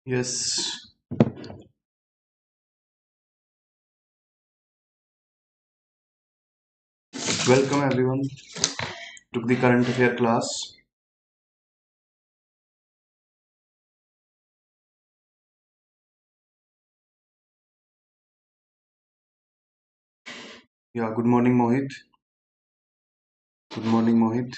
Yes, welcome everyone to the current affair class. Yeah, good morning, Mohit. Good morning, Mohit.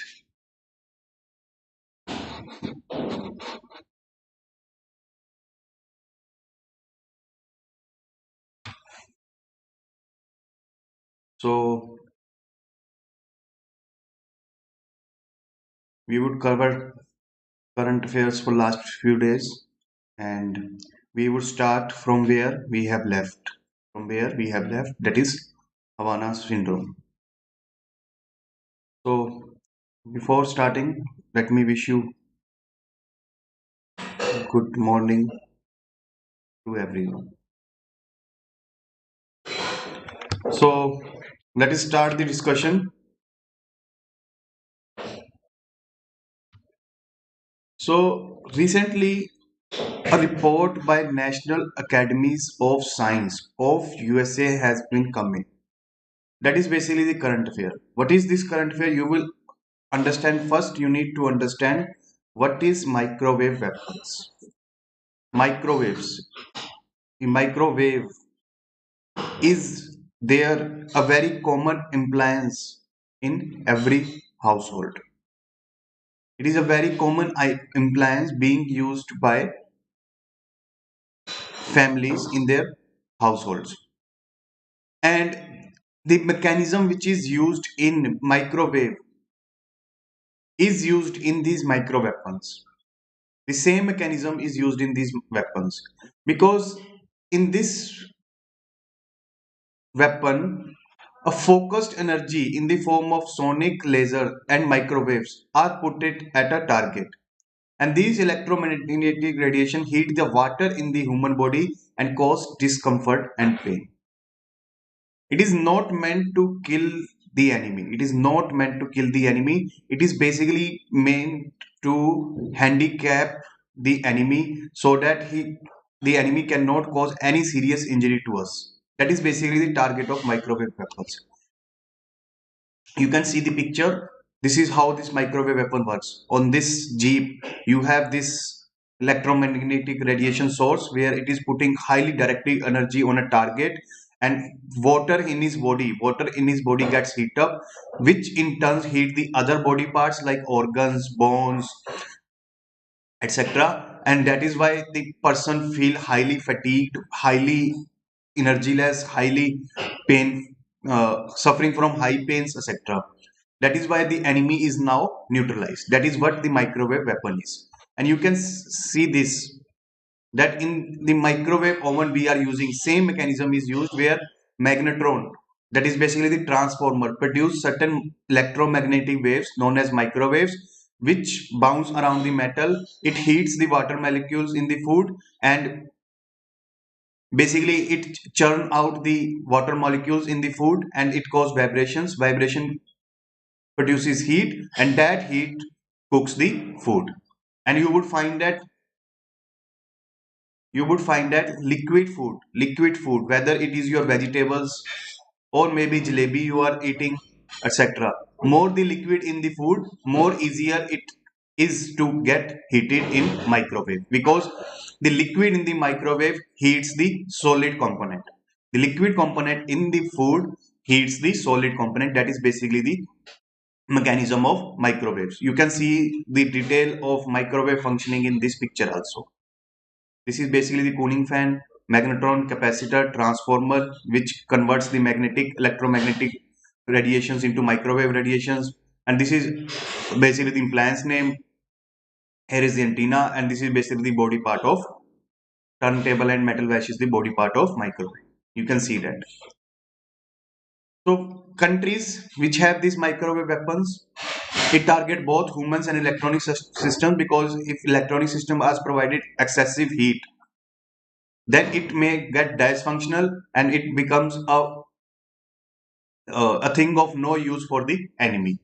So, we would cover current affairs for last few days and we would start from where we have left. From where we have left, that is Havana Syndrome. So, before starting, let me wish you good morning to everyone. So, let us start the discussion. So, recently a report by National Academies of Science of USA has been coming. That is basically the current affair. What is this current affair? You will understand first. You need to understand what is microwave weapons. Microwaves. The microwave is there a very common appliance in every household. It is a very common appliance being used by families in their households. And the mechanism which is used in microwave is used in these micro weapons. The same mechanism is used in these weapons because in this weapon a focused energy in the form of sonic laser and microwaves are put it at a target, and these electromagnetic radiation heat the water in the human body and cause discomfort and pain. It is not meant to kill the enemy. It is not meant to kill the enemy. It is basically meant to handicap the enemy so that the enemy cannot cause any serious injury to us. That is basically the target of microwave weapons. You can see the picture. This is how this microwave weapon works. On this jeep you have this electromagnetic radiation source where it is putting highly directed energy on a target, and water in his body gets heat up, which in turn heat the other body parts like organs, bones, etc. And that is why the person feel highly fatigued, highly energyless, highly pain, suffering from high pains, etc. That is why the enemy is now neutralized. That is what the microwave weapon is. And you can see this, that in the microwave oven we are using same mechanism is used where magnetron, that is basically the transformer, produce certain electromagnetic waves known as microwaves which bounce around the metal. It heats the water molecules in the food, and basically it churn out the water molecules in the food, and it cause vibration produces heat, and that heat cooks the food. And you would find that liquid food, whether it is your vegetables or maybe jalebi you are eating, etc. More the liquid in the food, more easier it is to get heated in microwave, because the liquid in the microwave heats the solid component. The liquid component in the food heats the solid component. That is basically the mechanism of microwaves. You can see the detail of microwave functioning in this picture also. This is basically the cooling fan, magnetron, capacitor, transformer, which converts the electromagnetic radiations into microwave radiations. And this is basically the implant's name. Here is the antenna, and this is basically the body part of turntable, and metal mesh is the body part of microwave. You can see that. So countries which have these microwave weapons, it target both humans and electronic systems, because if electronic system has provided excessive heat, then it may get dysfunctional and it becomes a thing of no use for the enemy.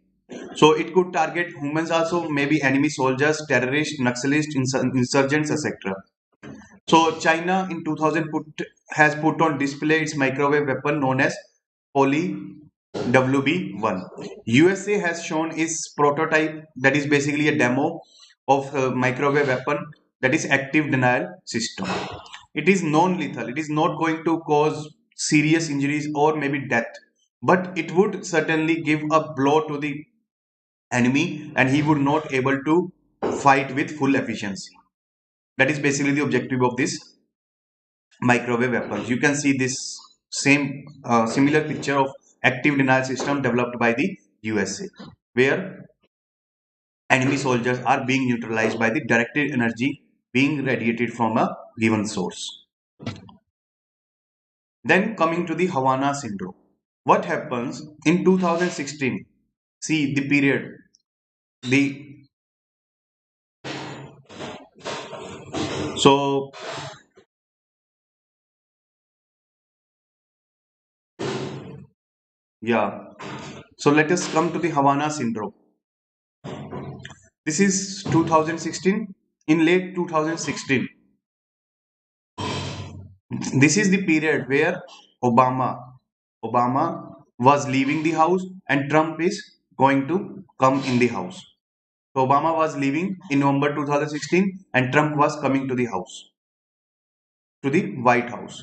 So it could target humans also, maybe enemy soldiers, terrorists, nationalists, insurgents, etc. So China in 2000 has put on display its microwave weapon known as Poly WB1. USA has shown its prototype, that is basically a demo of a microwave weapon, that is active denial system. It is non-lethal. It is not going to cause serious injuries or maybe death, but it would certainly give a blow to the enemy and he would not able to fight with full efficiency. That is basically the objective of this microwave weapons. You can see this same similar picture of active denial system developed by the USA, where enemy soldiers are being neutralized by the directed energy being radiated from a given source. Then coming to the Havana Syndrome. What happens in 2016? See the period. The so yeah. So let us come to the Havana Syndrome. This is 2016. In late 2016, this is the period where Obama was leaving the house and Trump is going to come in the house. So Obama was leaving in November 2016 and Trump was coming to the house, to the White House.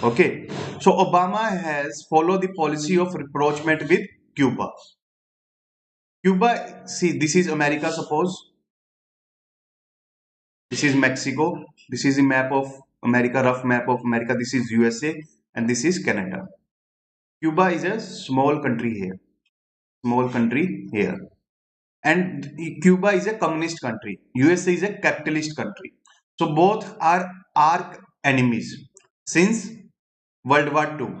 Okay. So Obama has followed the policy of rapprochement with Cuba. Cuba, see, this is America, suppose. This is Mexico. This is the map of America, rough map of America. This is USA and this is Canada. Cuba is a small country here. Small country here. And Cuba is a communist country. USA is a capitalist country. So both are arch enemies since World War II.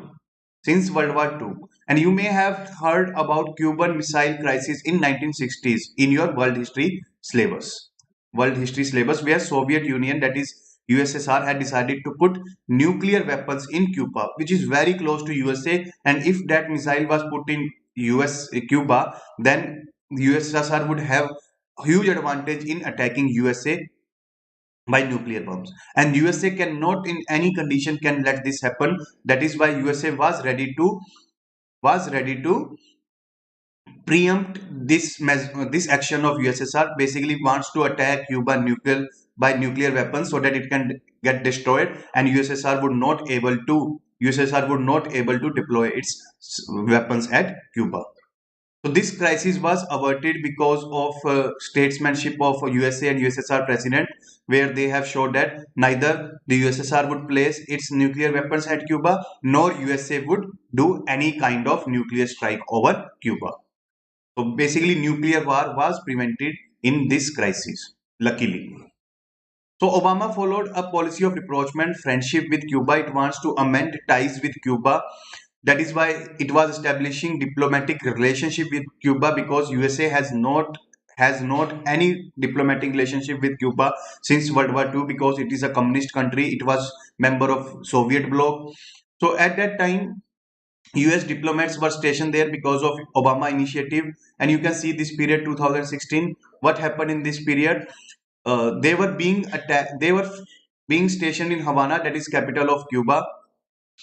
Since World War II. And you may have heard about Cuban Missile Crisis in 1960s in your world history syllabus. World history syllabus, where Soviet Union, that is USSR, had decided to put nuclear weapons in Cuba, which is very close to USA. And if that missile was put in Cuba, then USSR would have huge advantage in attacking USA by nuclear bombs, and USA cannot in any condition can let this happen. That is why USA was ready to preempt this action of USSR. Basically wants to attack Cuba nuclear weapons so that it can get destroyed, and USSR would not able to deploy its weapons at Cuba. So this crisis was averted because of statesmanship of USA and USSR president, where they have showed that neither the USSR would place its nuclear weapons at Cuba, nor USA would do any kind of nuclear strike over Cuba. So basically, nuclear war was prevented in this crisis, luckily. So Obama followed a policy of rapprochement, friendship with Cuba. It wants to amend ties with Cuba. That is why it was establishing diplomatic relationship with Cuba, because USA has not any diplomatic relationship with Cuba since World War II, because it is a communist country. It was member of Soviet bloc. So at that time, US diplomats were stationed there because of Obama initiative. And you can see this period 2016. What happened in this period? They were being attacked. They were being stationed in Havana, that is capital of Cuba,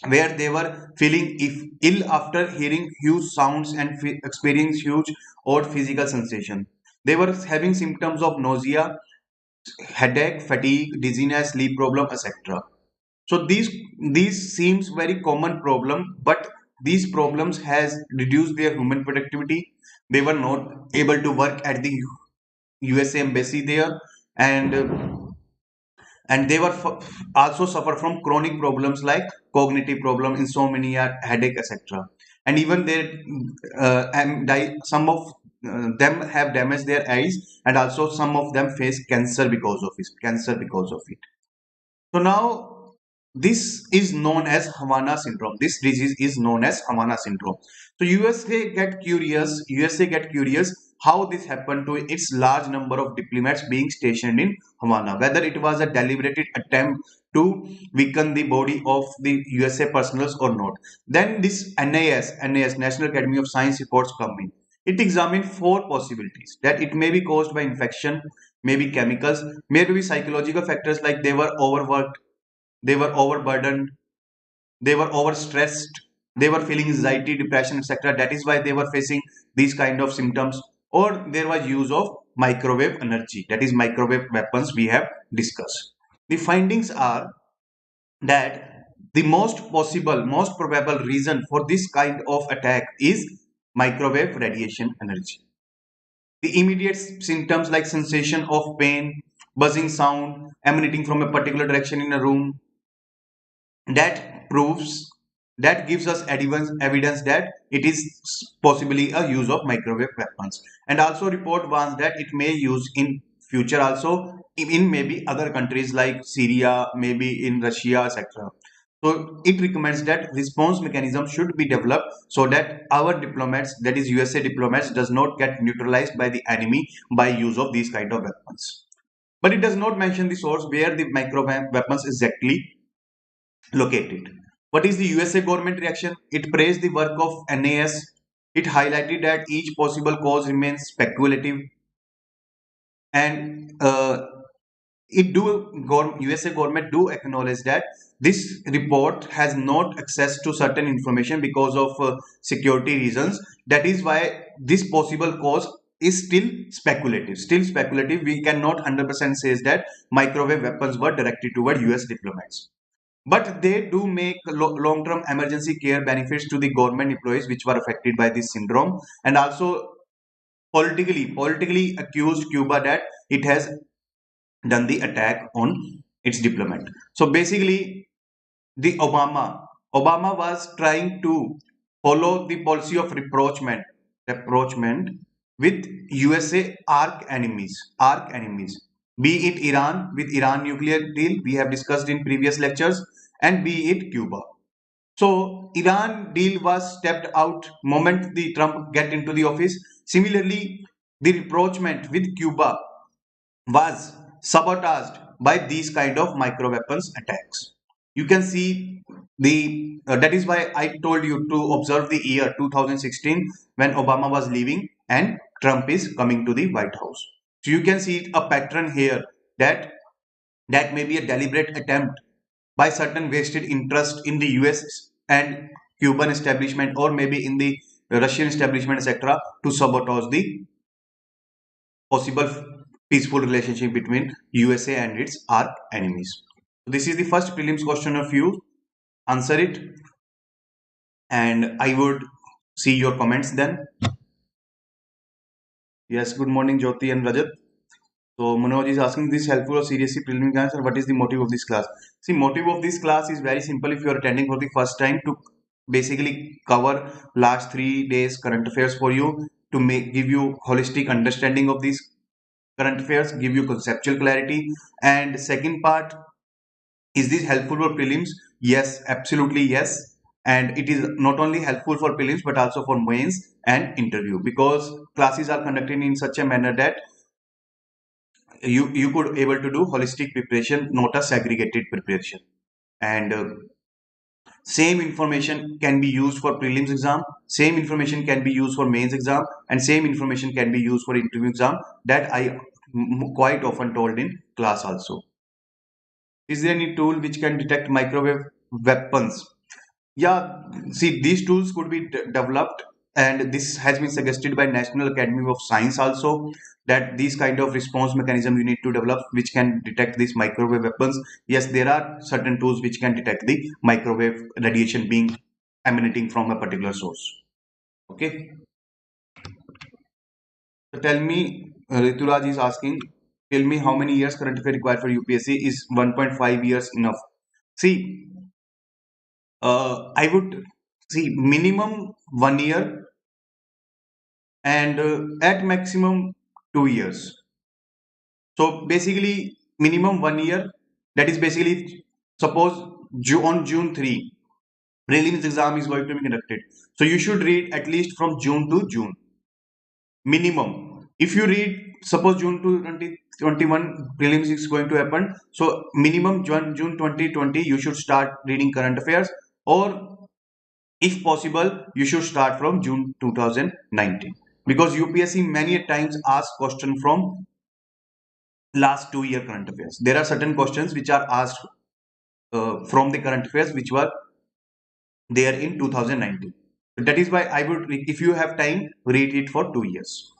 where they were feeling ill after hearing huge sounds and experiencing huge odd physical sensation. They were having symptoms of nausea, headache, fatigue, dizziness, sleep problem, etc. So these seems very common problem, but these problems has reduced their human productivity. They were not able to work at the USA embassy there, and they were also suffer from chronic problems like cognitive problem, insomnia, headache, etc. And even they some of them have damaged their eyes, and also some of them face cancer because of it. So now this is known as Havana syndrome. This disease is known as Havana syndrome. So USA get curious how this happened to its large number of diplomats being stationed in Havana, whether it was a deliberate attempt to weaken the body of the USA personnel or not. Then this NIS, National Academy of Science reports come in. It examined four possibilities: that it may be caused by infection, maybe chemicals, maybe psychological factors like they were overworked, they were overburdened, they were overstressed, they were feeling anxiety, depression, etc. That is why they were facing these kind of symptoms. Or there was use of microwave energy, that is microwave weapons we have discussed. The findings are that the most possible, most probable reason for this kind of attack is microwave radiation energy. The immediate symptoms like sensation of pain, buzzing sound emanating from a particular direction in a room, that proves, that gives us evidence that it is possibly a use of microwave weapons. And also report warns that it may use in future also in maybe other countries like Syria, maybe in Russia, etc. So it recommends that response mechanism should be developed so that our diplomats, that is USA diplomats, does not get neutralized by the enemy by use of these kind of weapons. But it does not mention the source where the microwave weapons exactly located. What is the USA government reaction? It praised the work of NAS. It highlighted that each possible cause remains speculative, and USA government do acknowledge that this report has not access to certain information because of security reasons. That is why this possible cause is still speculative. Still speculative. We cannot 100% say that microwave weapons were directed toward US diplomats. But they do make long-term emergency care benefits to the government employees which were affected by this syndrome, and also politically accused Cuba that it has done the attack on its diplomat. So basically, the Obama was trying to follow the policy of rapprochement with USA arch enemies, be it Iran with Iran nuclear deal we have discussed in previous lectures, and be it Cuba. So Iran deal was stepped out moment the Trump get into the office. Similarly, the rapprochement with Cuba was sabotaged by these kind of micro weapons attacks. You can see the that is why I told you to observe the year 2016 when Obama was leaving and Trump is coming to the White House. So you can see a pattern here that that may be a deliberate attempt by certain vested interest in the US and Cuban establishment, or maybe in the Russian establishment, etc., to sabotage the possible peaceful relationship between USA and its arch enemies. This is the first prelims question of you. Answer it, and I would see your comments then. Yes, good morning, Jyoti and Rajat. So Manoj is asking, this helpful or seriously preliminary answer. What is the motive of this class? See, motive of this class is very simple. If you are attending for the first time, to basically cover last 3 days current affairs for you, to give you holistic understanding of these current affairs, give you conceptual clarity. And second part, is this helpful for prelims? Yes, absolutely yes. And it is not only helpful for prelims but also for mains and interview, because classes are conducted in such a manner that you could able to do holistic preparation, not a segregated preparation. And same information can be used for prelims exam, same information can be used for mains exam, and same information can be used for interview exam. That I quite often told in class also. Is there any tool which can detect microwave weapons? Yeah, see, these tools could be developed, and this has been suggested by National Academy of Science also, that these kind of response mechanism you need to develop which can detect these microwave weapons. Yes, there are certain tools which can detect the microwave radiation being emanating from a particular source. Okay. So tell me, Rituraj is asking, tell me how many years current affair required for UPSC? Is 1.5 years enough? See, I would see minimum 1 year and at maximum 2 years. So basically minimum 1 year, that is basically, suppose on June 3 prelims exam is going to be conducted. So you should read at least from June to June minimum. If you read, suppose June to 2021 prelims is going to happen, so minimum June 2020 you should start reading current affairs, or if possible you should start from June 2019. because UPSC many a times asks question from last 2 year current affairs. There are certain questions which are asked from the current affairs which were there in 2019. That is why I would, if you have time, read it for 2 years.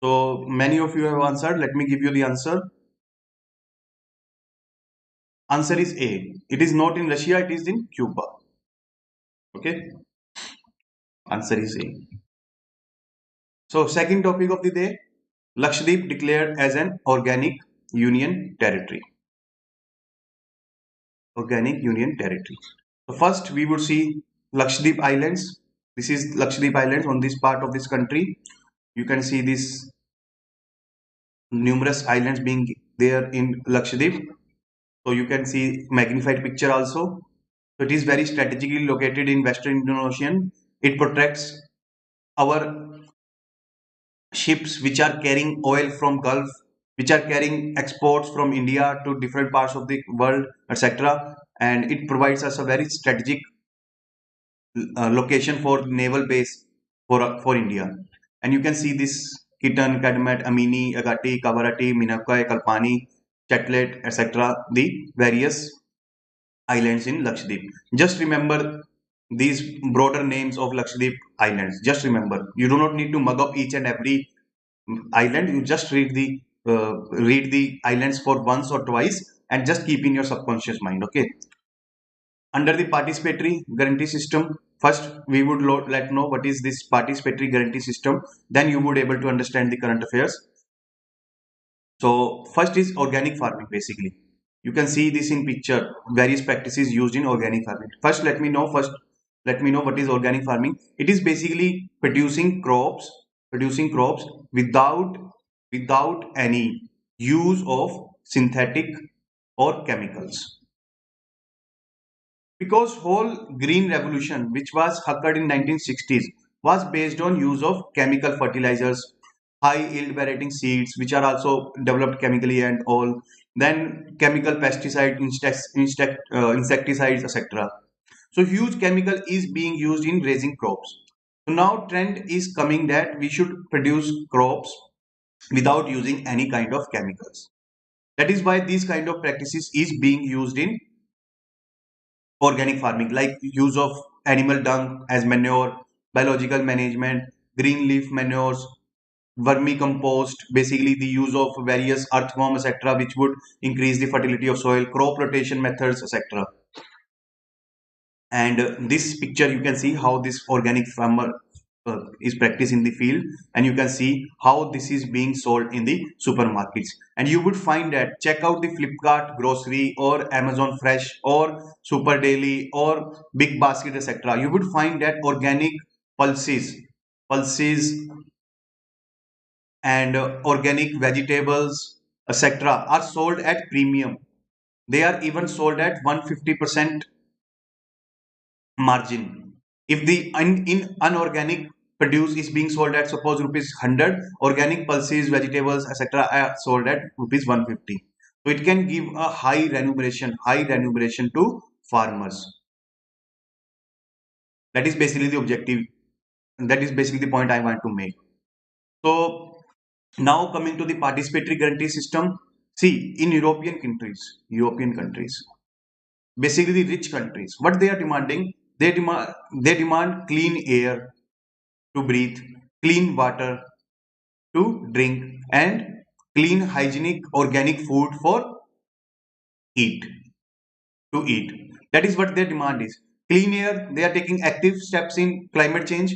So many of you have answered. Let me give you the answer. Answer is A. It is not in Russia, it is in Cuba. Okay. Answer is A. So second topic of the day, Lakshadweep declared as an organic union territory. Organic union territory. So first we would see Lakshadweep Islands. This is Lakshadweep Islands on this part of this country. You can see this numerous islands being there in Lakshadweep. So you can see magnified picture also. So it is very strategically located in Western Indian Ocean. It protects our ships which are carrying oil from Gulf, which are carrying exports from India to different parts of the world, etc. And it provides us a very strategic location for naval base for India. And you can see this Kitan, Kadmat, Amini, Agati, Kavarati, Minakai, Kalpani, Chetlet, etc. The various islands in Lakshadweep. Just remember these broader names of Lakshadweep islands. Just remember, you do not need to mug up each and every island. You just read the islands for once or twice and just keep in your subconscious mind. Okay. Under the participatory guarantee system, first we would let know what is this participatory guarantee system. Then you would able to understand the current affairs. So first is organic farming. Basically, you can see this in picture, various practices used in organic farming. Let me know what is organic farming. It is basically producing crops without any use of synthetic or chemicals. Because whole green revolution which was occurred in 1960s was based on use of chemical fertilizers, high yield variety seeds which are also developed chemically and all, then chemical pesticide, insecticides, etc. So huge chemical is being used in raising crops. So now trend is coming that we should produce crops without using any kind of chemicals. That is why these kind of practices is being used in organic farming, like use of animal dung as manure, biological management, green leaf manures, vermicompost, basically the use of various earthworm, etc., which would increase the fertility of soil, crop rotation methods, etc. And this picture you can see how this organic farmer is practiced in the field, and you can see how this is being sold in the supermarkets. And you would find that, check out the Flipkart grocery or Amazon Fresh or Super Daily or Big Basket, etc. You would find that organic pulses and organic vegetables, etc., are sold at premium. They are even sold at 150% margin. If the in unorganic produce is being sold at suppose rupees 100, organic pulses, vegetables, etc., are sold at rupees 150. So it can give a high remuneration to farmers. That is basically the objective. That is basically the point I want to make. So now coming to the participatory guarantee system. See, in European countries, basically the rich countries, what they are demanding, they demand clean air to breathe, clean water to drink, and clean hygienic organic food for eat eat. That is what their demand is. Clean air, they are taking active steps in climate change.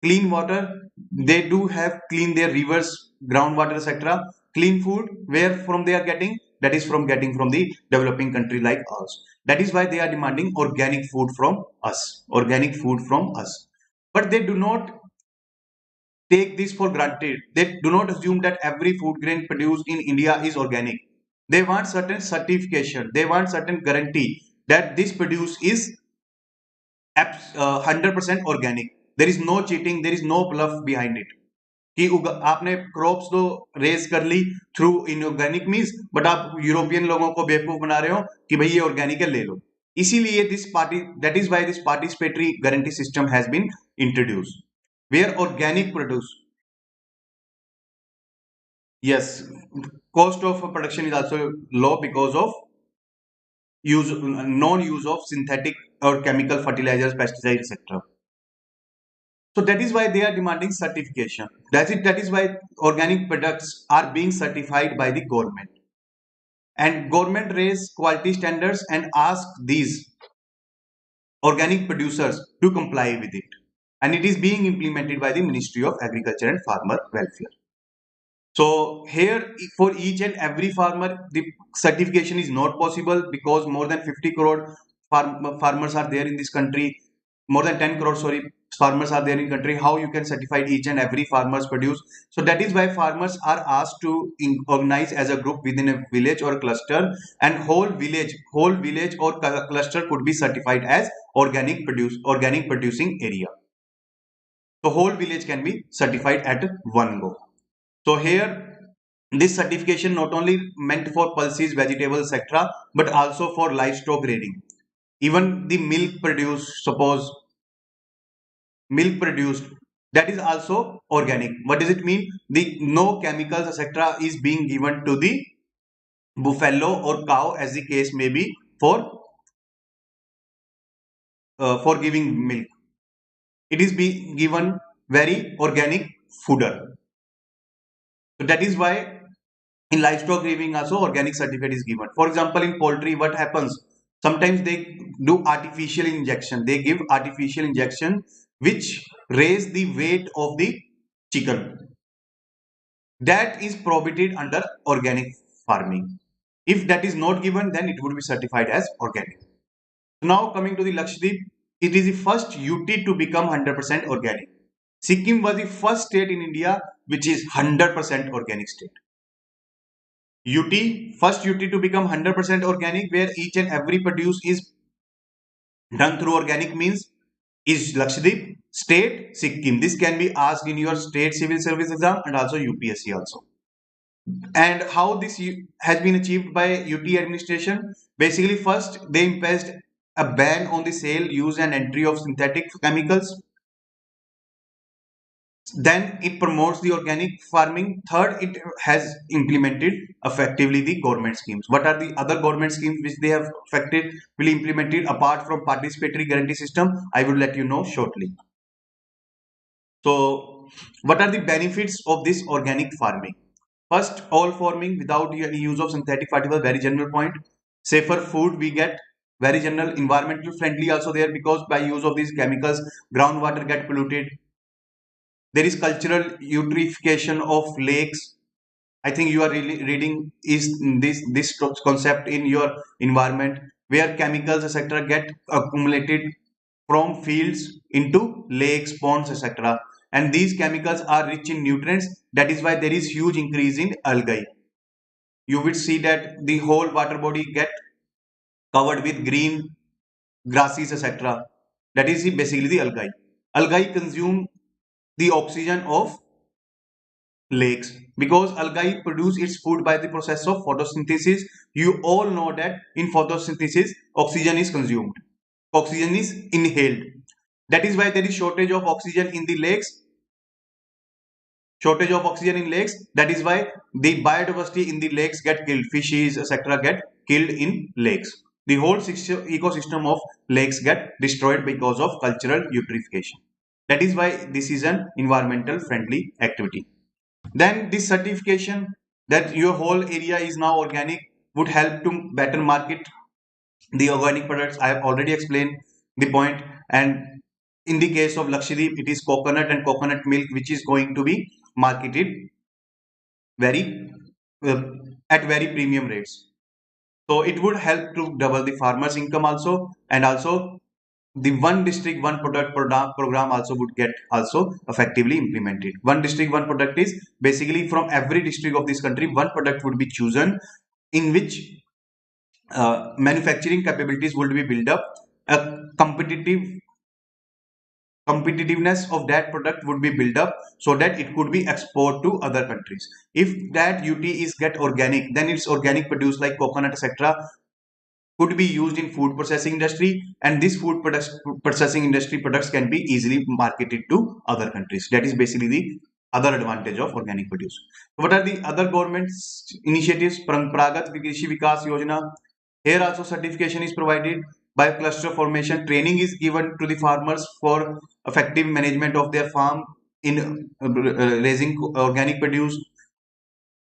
Clean water, they do have clean their rivers, groundwater, etc. Clean food, where from they are getting, that is from getting from the developing country like us. That is why they are demanding organic food from us, but they do not take this for granted. They do not assume that every food grain produced in India is organic. They want certain certification, they want certain guarantee that this produce is 100% organic. There is no cheating, there is no bluff behind it. कि आपने crops तो raise कर ली through inorganic means, but आप European लोगों को बेवकूफ बना रहे हो कि भाई ये ऑर्गेनिक है, ले लो। इसीलिए this party that is why this participatory guarantee system has been introduce where organic produce. Yes, cost of production is also low because of use non-use of synthetic or chemical fertilizers, pesticides, etc. So that is why they are demanding certification. That's it. That is why organic products are being certified by the government. And government raise quality standards and ask these organic producers to comply with it. And it is being implemented by the Ministry of Agriculture and Farmer Welfare. So here for each and every farmer, the certification is not possible because more than 50 crore farmers are there in this country. More than 10 crore, sorry, farmers are there in country. How you can certify each and every farmer's produce? So that is why farmers are asked to organize as a group within a village or a cluster, and whole village or cluster could be certified as organic producing area. The whole village can be certified at one go. So here, this certification not only meant for pulses, vegetables, etc., but also for livestock grading. Even the milk produced, suppose milk produced, that is also organic. What does it mean? The no chemicals, etc., is being given to the buffalo or cow, as the case may be, for giving milk. It is being given very organic fooder. So that is why in livestock rearing also organic certificate is given. For example, in poultry, what happens? Sometimes they do artificial injection. They give artificial injection which raise the weight of the chicken. That is prohibited under organic farming. If that is not given, then it would be certified as organic. Now coming to the Lakshadweep, it is the first UT to become 100% organic. Sikkim was the first state in India which is 100% organic state. UT, first UT to become 100% organic, where each and every produce is done through organic means, is Lakshadweep. State, Sikkim. This can be asked in your state civil service exam and also UPSC also. And how this has been achieved by UT administration? Basically, first they imposed a ban on the sale, use and entry of synthetic chemicals. Then it promotes the organic farming. Third, it has implemented effectively the government schemes. What are the other government schemes which they have affected, will implemented apart from participatory guarantee system? I will let you know shortly. So what are the benefits of this organic farming? First, all farming without any use of synthetic fertilizer, very general point. Safer food we get, very general. Environmental friendly also there, because by use of these chemicals groundwater get polluted. There is cultural eutrophication of lakes. I think you are really reading is this concept in your environment, where chemicals etc get accumulated from fields into lakes, ponds, etc. And these chemicals are rich in nutrients. That is why there is huge increase in algae. You will see that the whole water body get covered with green grasses, etc. That is basically the algae. Algae consume the oxygen of lakes, because algae produce its food by the process of photosynthesis. You all know that in photosynthesis oxygen is consumed, oxygen is inhaled. That is why there is shortage of oxygen in the lakes, that is why the biodiversity in the lakes get killed, fishes etc get killed in lakes. The whole ecosystem of lakes get destroyed because of cultural eutrophication. That is why this is an environmental friendly activity. Then this certification that your whole area is now organic would help to better market the organic products. I have already explained the point. And in the case of Lakshadweep, it is coconut and coconut milk which is going to be marketed very uh, at very premium rates. So it would help to double the farmers' income also, and also the one district one product program also would get also effectively implemented. One district one product is basically from every district of this country one product would be chosen, in which manufacturing capabilities would be built up. A competitiveness of that product would be built up so that it could be exported to other countries. If that UT is get organic, then it's organic produce like coconut, etc., could be used in food processing industry, and this food processing industry products can be easily marketed to other countries. That is basically the other advantage of organic produce. What are the other government's initiatives? Parampragat Krishi Vikas Yojana. Here also certification is provided. By cluster formation, training is given to the farmers for effective management of their farm in raising organic produce,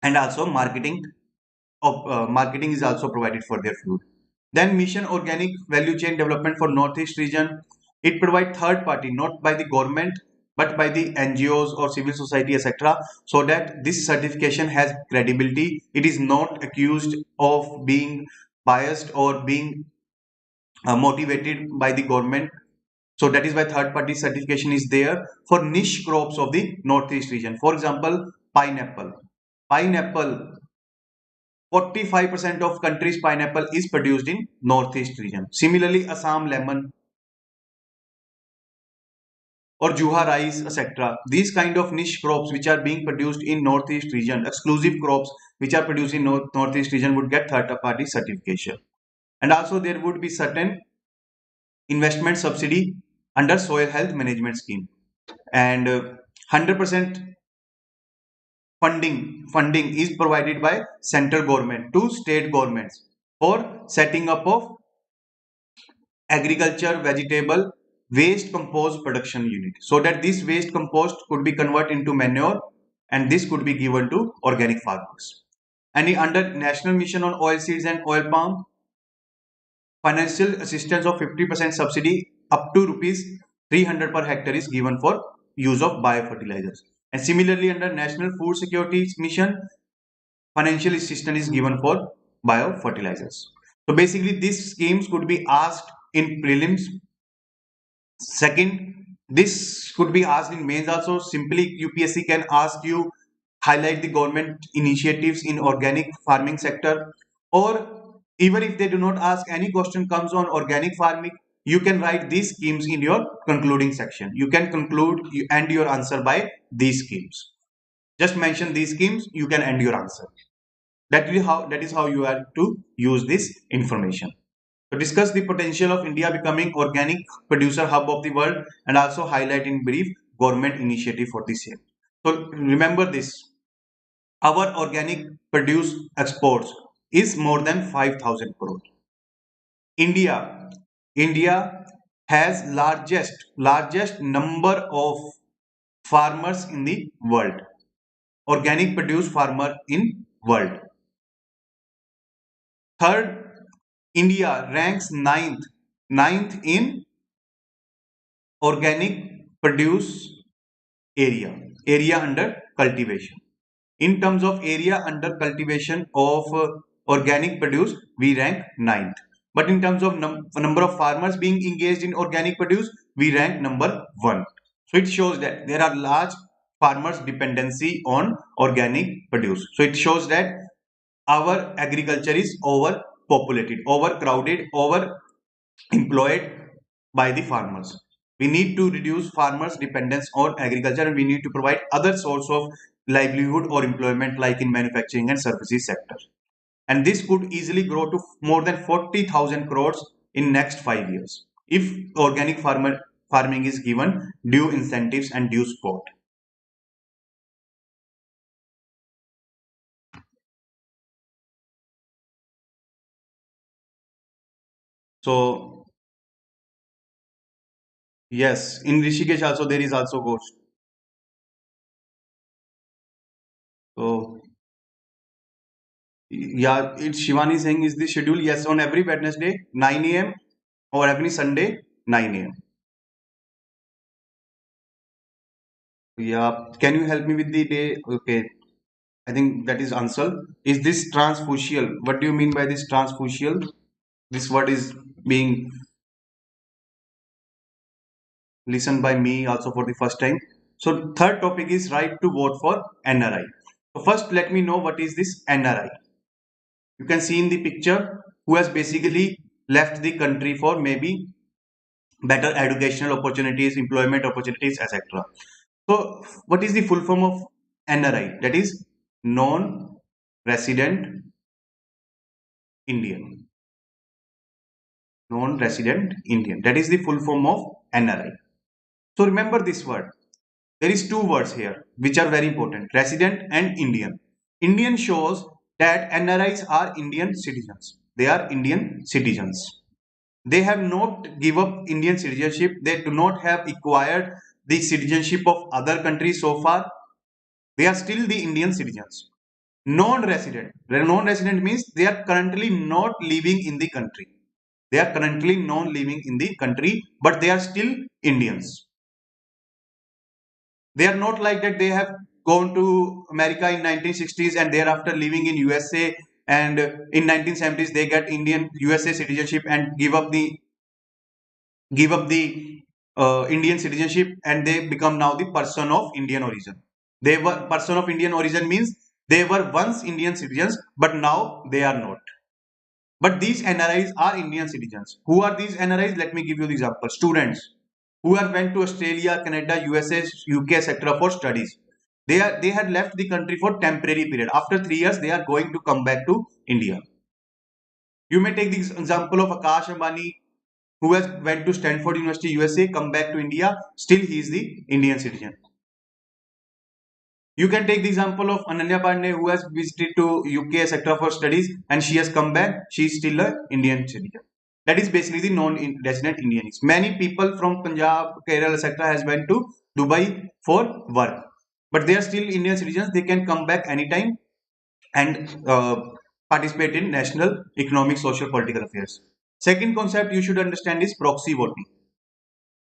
and also marketing is also provided for their food. Then Mission Organic Value Chain Development for Northeast region. It provides third party, not by the government, but by the NGOs or civil society, etc., so that this certification has credibility. It is not accused of being biased or being motivated by the government. So that is why third party certification is there for niche crops of the Northeast region. For example, pineapple. Pineapple, 45% of country's pineapple is produced in Northeast region. Similarly, Assam lemon or Juha rice, etc. These kind of niche crops which are being produced in Northeast region, exclusive crops which are produced in Northeast region would get third party certification. And also there would be certain investment subsidy under soil health management scheme, and 100% funding is provided by central government to state governments for setting up of agriculture vegetable waste compost production unit, so that this waste compost could be converted into manure and this could be given to organic farmers. And under national mission on oil seeds and oil palm, financial assistance of 50% subsidy up to rupees 300 per hectare is given for use of biofertilizers. And similarly, under National Food Security Mission, financial assistance is given for biofertilizers. So basically, these schemes could be asked in prelims. Second, this could be asked in mains also. Simply, UPSC can ask you highlight the government initiatives in organic farming sector, or even if they do not ask, any question comes on organic farming, you can write these schemes in your concluding section. You can conclude you end your answer by these schemes. Just mention these schemes, you can end your answer. That is how you are to use this information. To discuss the potential of India becoming organic producer hub of the world, and also highlight in brief government initiative for the same. So remember this, our organic produce exports is more than 5,000 crore. India has largest number of farmers in the world, organic produce farmer in world. Third, India ranks ninth in organic produce area under cultivation. In terms of area under cultivation of organic produce, we rank ninth. But in terms of number of farmers being engaged in organic produce, we rank number 1. So it shows that there are large farmers dependency on organic produce. So it shows that our agriculture is overpopulated, overcrowded, over employed by the farmers. We need to reduce farmers' dependence on agriculture, and we need to provide other source of livelihood or employment like in manufacturing and services sector. And this could easily grow to more than 40,000 crores in next 5 years if organic farming is given due incentives and due support. So yes, in Rishikesh also there is also ghost. So yeah, it's Shivani saying is the schedule. Yes, on every Wednesday 9 a.m. or every Sunday 9 a.m. Yeah, can you help me with the day? Okay, I think that is answer. Is this transfusial? What do you mean by this transfusial? This word is being listened by me also for the first time. So third topic is right to vote for NRI. So first let me know what is this NRI. You can see in the picture who has basically left the country for maybe better educational opportunities, employment opportunities, etc. So, what is the full form of NRI? That is non-resident Indian. Non-resident Indian. That is the full form of NRI. So remember this word. There is two words here which are very important: resident and Indian. Indian shows that NRIs are Indian citizens. They are Indian citizens. They have not give up Indian citizenship. They do not have acquired the citizenship of other countries so far. They are still the Indian citizens. Non-resident. Non-resident means they are currently not living in the country. They are currently not living in the country, but they are still Indians. They are not like that they have gone to America in 1960s and thereafter living in USA, and in 1970s they get Indian USA citizenship and give up the Indian citizenship, and they become now the person of Indian origin. They were person of Indian origin means they were once Indian citizens, but now they are not. But these NRIs are Indian citizens. Who are these NRIs? Let me give you the example. Students who have went to Australia, Canada, USA, UK, etc. for studies. They had left the country for temporary period. After 3 years, they are going to come back to India. You may take the example of Akash Ambani, who has went to Stanford University, USA, come back to India. Still, he is the Indian citizen. You can take the example of Ananya Pandey, who has visited to UK, etc. for studies, and she has come back. She is still an Indian citizen. That is basically the non-resident Indians. Many people from Punjab, Kerala, etc. has went to Dubai for work, but they are still Indian citizens. They can come back anytime and participate in national, economic, social, political affairs. Second concept you should understand is proxy voting.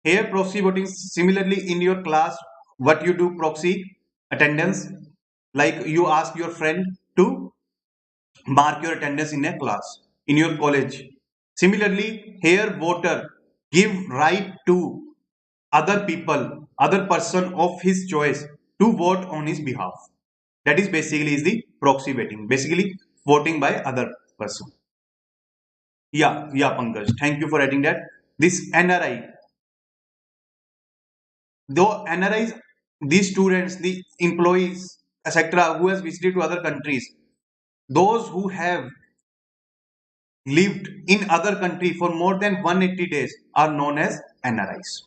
Here, proxy voting, similarly in your class, what you do proxy attendance, like you ask your friend to mark your attendance in a class, in your college. Similarly, here voter give right to other people, other person of his choice to vote on his behalf. That is basically is the proxy voting, basically voting by other person. Yeah, Pankaj. Thank you for adding that. This NRI, though NRIs, these students, the employees, etc., who has visited to other countries, those who have lived in other country for more than 180 days are known as NRIs.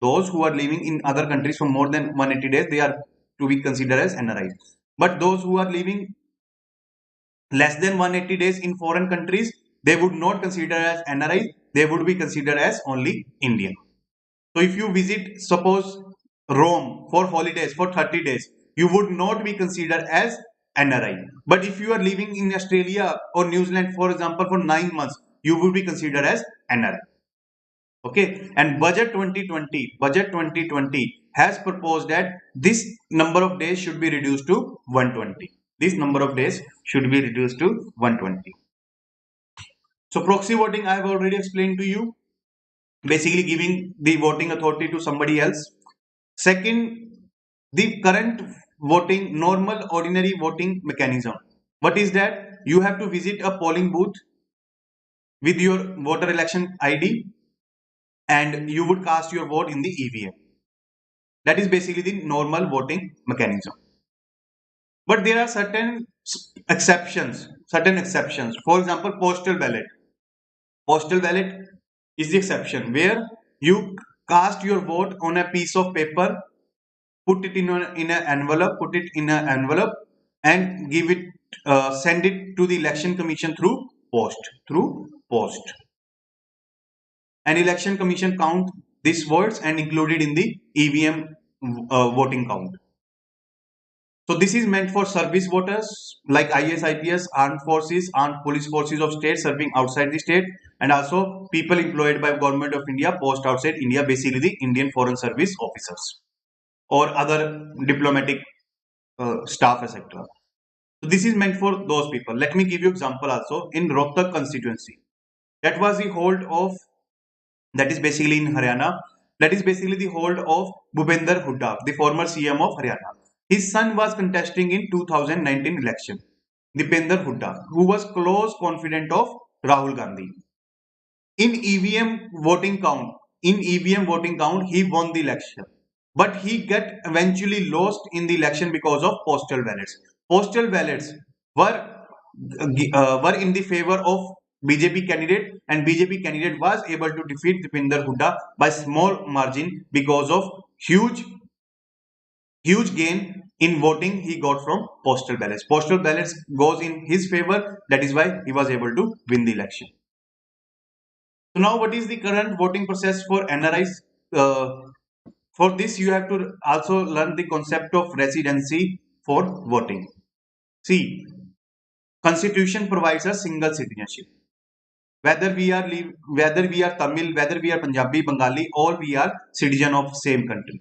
Those who are living in other countries for more than 180 days, they are to be considered as NRIs. But those who are living less than 180 days in foreign countries, they would not consider as NRIs. They would be considered as only Indian. So if you visit, suppose, Rome for holidays for 30 days, you would not be considered as NRI. But if you are living in Australia or New Zealand, for example, for 9 months, you would be considered as NRI. Okay, and budget 2020 has proposed that this number of days should be reduced to 120. This number of days should be reduced to 120. So proxy voting I have already explained to you, basically giving the voting authority to somebody else. Second, the current voting, normal ordinary voting mechanism. What is that? You have to visit a polling booth with your voter election ID, and you would cast your vote in the EVM. That is basically the normal voting mechanism. But there are certain exceptions. Certain exceptions. For example, postal ballot. Postal ballot is the exception where you cast your vote on a piece of paper, put it in an envelope, and give it, send it to the election commission through post. And election commission count these votes and include it in the EVM voting count. So this is meant for service voters like IS, IPS, armed forces, armed police forces of state serving outside the state, and also people employed by government of India, post outside India, basically the Indian Foreign Service officers or other diplomatic staff, etc. So this is meant for those people. Let me give you example also in Rohtak constituency. That was the hold of, that is basically in Haryana. That is basically the hold of Bhupender Hooda, the former CM of Haryana. His son was contesting in 2019 election. Dipender Hooda, who was close confidant of Rahul Gandhi. In EVM voting count, he won the election, but he get eventually lost in the election because of postal ballots. Postal ballots were were in the favor of BJP candidate, and BJP candidate was able to defeat Dipinder Hooda by small margin because of huge gain in voting he got from postal ballots. Postal ballots goes in his favor. That is why he was able to win the election. So now, what is the current voting process for NRIs? For this, you have to also learn the concept of residency for voting. See, Constitution provides a single citizenship. Whether we are Tamil, whether we are Punjabi, Bengali, all we are citizen of same country.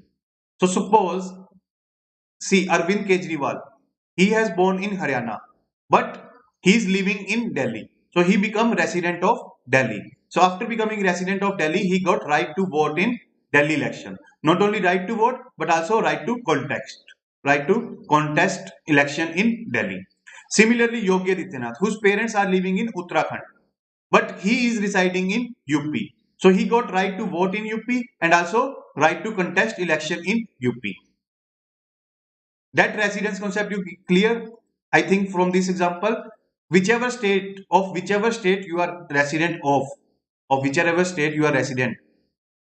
So suppose, see, Arvind Kejriwal, he has born in Haryana, but he is living in Delhi. So he become resident of Delhi. So after becoming resident of Delhi, he got right to vote in Delhi election. Not only right to vote, but also right to contest election in Delhi. Similarly, Yogi Adityanath, whose parents are living in Uttarakhand, but he is residing in UP. So he got right to vote in UP and also right to contest election in UP. That residence concept you clear? I think from this example, whichever state you are resident of whichever state you are resident,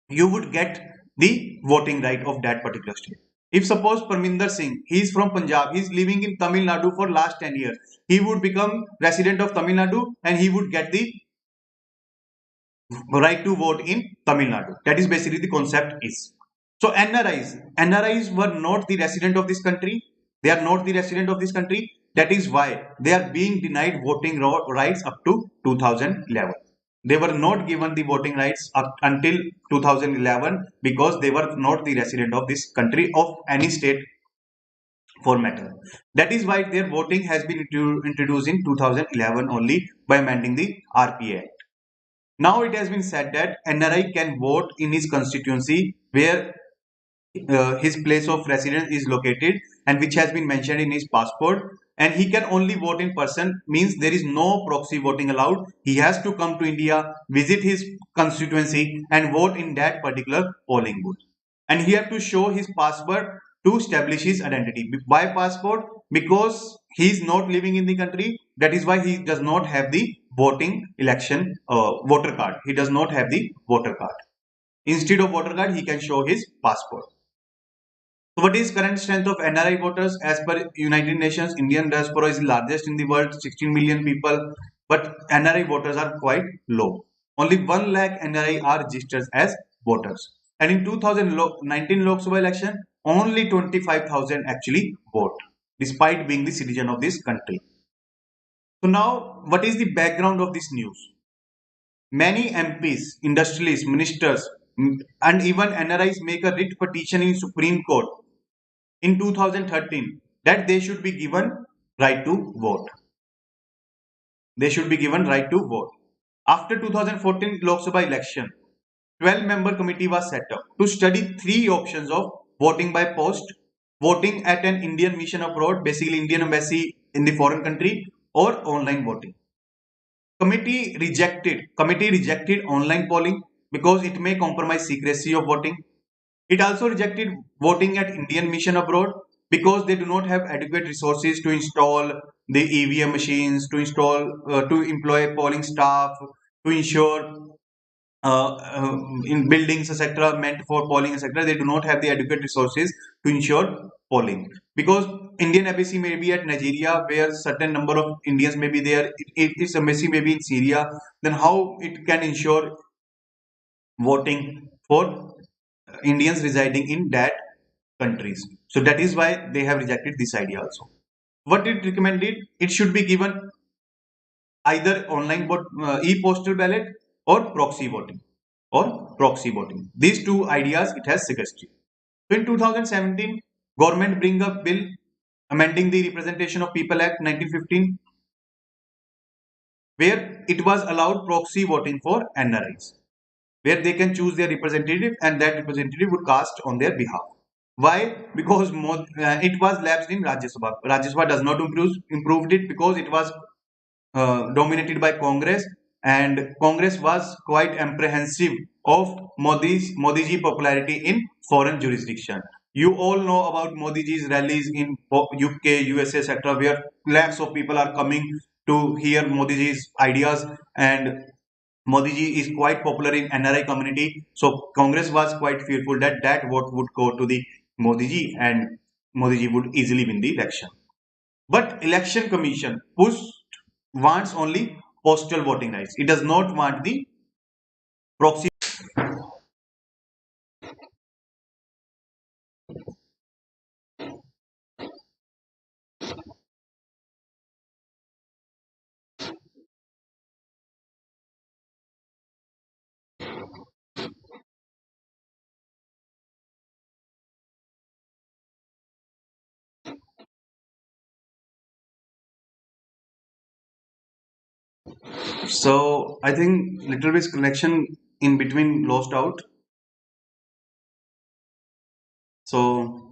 you would get the voting right of that particular state. If suppose Parminder Singh, he is from Punjab, he is living in Tamil Nadu for last 10 years, he would become resident of Tamil Nadu and he would get the right to vote in Tamil Nadu. That is basically the concept is. So NRIs were not the resident of this country. They are not the resident of this country. That is why they are being denied voting rights up to 2011. They were not given the voting rights up until 2011 because they were not the resident of this country of any state for matter. That is why their voting has been introduced in 2011 only by amending the RPA. Now it has been said that NRI can vote in his constituency where his place of residence is located and which has been mentioned in his passport, and he can only vote in person, means there is no proxy voting allowed. He has to come to India, visit his constituency and vote in that particular polling booth, and he have to show his passport to establish his identity. By passport, because he is not living in the country, that is why he does not have the voting election voter card. He does not have the voter card. Instead of voter card, he can show his passport. So what is current strength of NRI voters? As per United Nations, Indian diaspora is the largest in the world, 16 million people, but NRI voters are quite low. Only 1 lakh NRI are registered as voters. And in 2019 Lok Sabha election, only 25,000 actually vote, despite being the citizen of this country. So now, what is the background of this news? Many MPs, industrialists, ministers, and even NRIs make a writ petition in Supreme Court in 2013 that they should be given right to vote. They should be given right to vote. After 2014 Lok Sabha election, 12-member committee was set up to study 3 options of voting by post, voting at an Indian mission abroad, basically Indian embassy in the foreign country, or online voting. Committee rejected online polling because it may compromise secrecy of voting. It also rejected voting at Indian mission abroad because they do not have adequate resources to install the EVM machines, to employ polling staff, to ensure in buildings etc. meant for polling etc. They do not have the adequate resources to ensure polling because Indian embassy may be at Nigeria where certain number of Indians may be there. Its embassy may be in Syria. Then how it can ensure voting for Indians residing in that countries? So that is why they have rejected this idea also. What it recommended? It should be given either online e-postal ballot or proxy voting. These two ideas it has suggested. So in 2017, government bring up bill amending the Representation of People Act 1915, where it was allowed proxy voting for NRIs, where they can choose their representative and that representative would cast on their behalf. Why? Because it was lapsed in Rajya Sabha. Rajya Sabha does not improved it because it was dominated by Congress, and Congress was quite apprehensive of Modi's popularity in foreign jurisdiction. You all know about Modi ji's rallies in UK, USA, etc., where lakhs of people are coming to hear Modi ji's ideas, and Modi ji is quite popular in NRI community. So Congress was quite fearful that that vote would go to the Modi ji and Modi ji would easily win the election. But election commission wants only postal voting rights. It does not want the proxy. So I think little bit connection in between lost out. So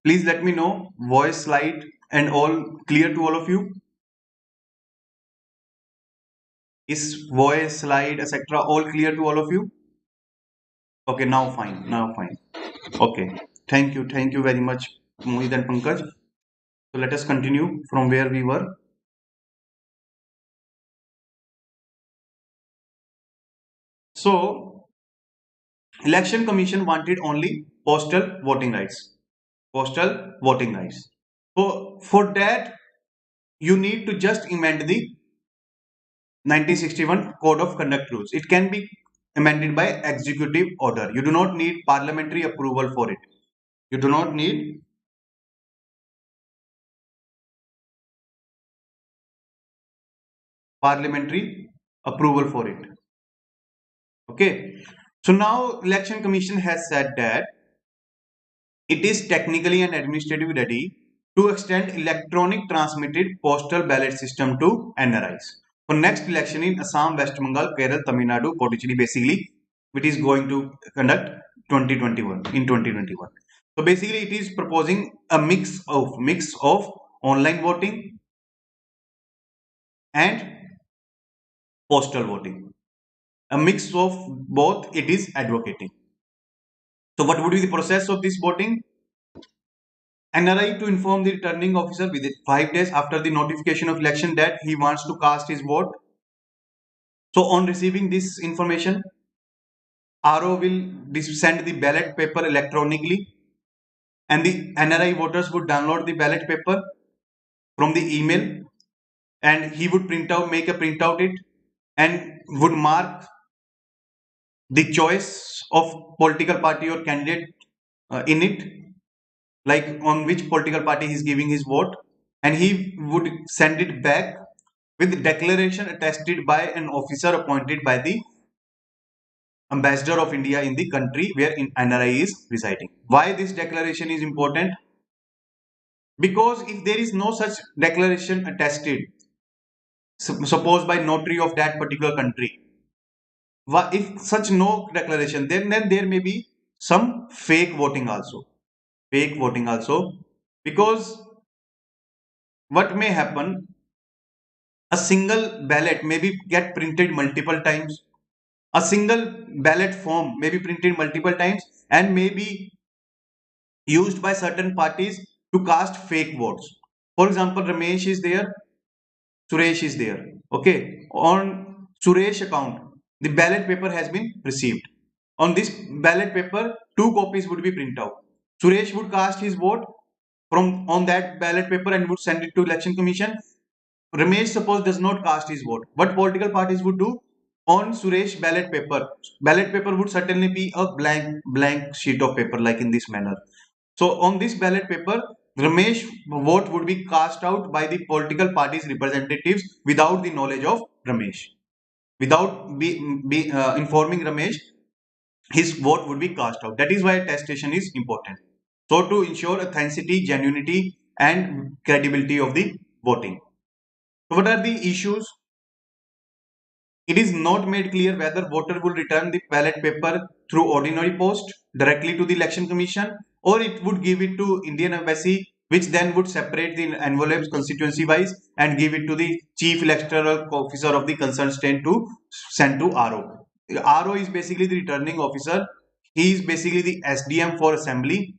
please let me know voice slide and all clear to all of you. Is voice slide etc. all clear to all of you? Okay, now fine. Now fine. Okay. Thank you very much, Mohit and Pankaj. So let us continue from where we were. So election commission wanted only postal voting rights. Postal voting rights. So for that you need to just amend the 1961 Code of Conduct rules. It can be amended by executive order. You do not need parliamentary approval for it. You do not need parliamentary approval for it. Okay. So now election commission has said that it is technically and administratively ready to extend electronic transmitted postal ballot system to NRIs. For next election in Assam, West Bengal, Kerala, Tamil Nadu, Puducherry, basically, it is going to conduct 2021 in 2021. So basically, it is proposing a mix of online voting and postal voting. A mix of both. It is advocating. So what would be the process of this voting? NRI to inform the returning officer within 5 days after the notification of election that he wants to cast his vote. So on receiving this information, RO will send the ballot paper electronically, and the NRI voters would download the ballot paper from the email, and he would make a printout it, and would mark the choice of political party or candidate in it, like on which political party he's giving his vote, and he would send it back with declaration attested by an officer appointed by the ambassador of India in the country where NRI is residing. Why this declaration is important? Because if there is no such declaration attested, suppose by notary of that particular country, if such no declaration, then there may be some fake voting also. Fake voting also, because what may happen, a single ballot may be get printed multiple times. A single ballot form may be printed multiple times and may be used by certain parties to cast fake votes. For example, Ramesh is there, Suresh is there. Okay, on Suresh account, the ballot paper has been received. On this ballot paper, two copies would be printed out. Suresh would cast his vote from on that ballot paper and would send it to election commission. Ramesh suppose does not cast his vote. What political parties would do on Suresh ballot paper? Ballot paper would certainly be a blank sheet of paper like in this manner. So on this ballot paper, Ramesh vote would be cast out by the political party's representatives without the knowledge of Ramesh. Without informing Ramesh, his vote would be cast out. That is why attestation is important. So to ensure authenticity, genuinity, and credibility of the voting. So what are the issues? It is not made clear whether voter will return the ballot paper through ordinary post directly to the election commission or it would give it to Indian Embassy, which then would separate the envelopes constituency wise and give it to the chief electoral officer of the concerned state to send to RO. RO is basically the returning officer. He is basically the SDM for assembly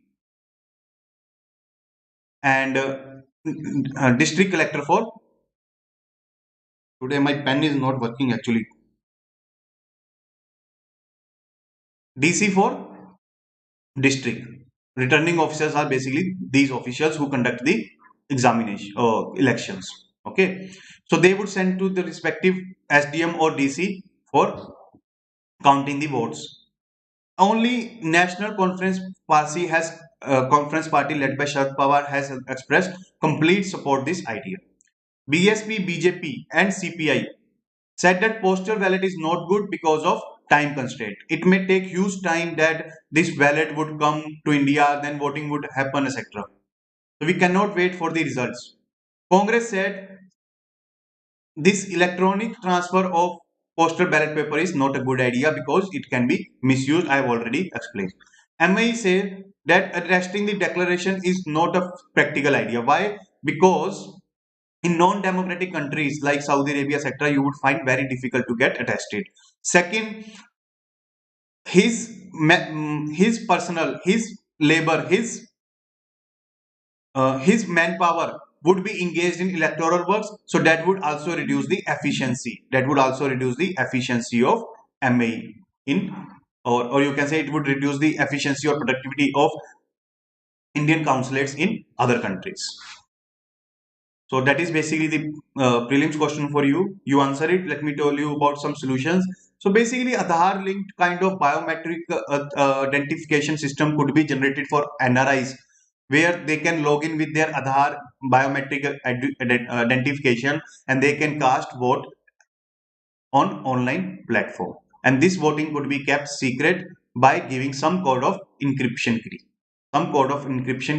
and district collector for. Today my pen is not working actually. DC for district. Returning officers are basically these officials who conduct the examination or elections. Okay, so they would send to the respective SDM or DC for counting the votes. Only National Conference Party led by Sharad Pawar has expressed complete support this idea. BSP, BJP, and CPI said that postal ballot is not good because of time constraint. It may take huge time that this ballot would come to India, then voting would happen, etc. So we cannot wait for the results. Congress said this electronic transfer of postal ballot paper is not a good idea because it can be misused. I have already explained. MI said that arresting the declaration is not a practical idea. Why? Because in non-democratic countries like Saudi Arabia, etc., you would find very difficult to get attested. Second, his personal, his labor, his manpower would be engaged in electoral works, so that would also reduce the efficiency. That would also reduce the efficiency of MAE in, or you can say it would reduce the efficiency or productivity of Indian consulates in other countries. So that is basically the prelims question for you. You answer it. Let me tell you about some solutions. So basically, Aadhaar linked kind of biometric identification system could be generated for NRIs, where they can log in with their Aadhaar biometric identification and they can cast vote on online platform. And this voting could be kept secret by giving some code of encryption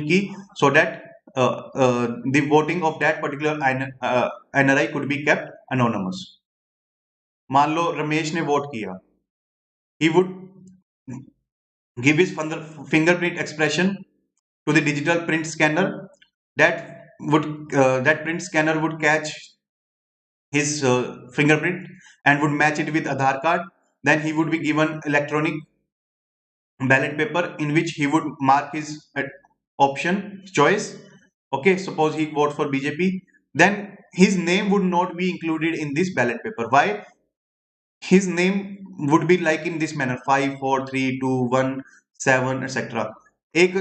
key, so that the voting of that particular NRI could be kept anonymous. मान लो रमेश ने vote किया, he would give his fingerprint expression to the digital print scanner. That print scanner would catch his fingerprint and would match it with Aadhaar card. Then he would be given electronic ballot paper in which he would mark his option choice. Okay, suppose he vote for BJP, then his name would not be included in this ballot paper. Why? His name would be like in this manner: 5 4 3 2 1 7, etc. एक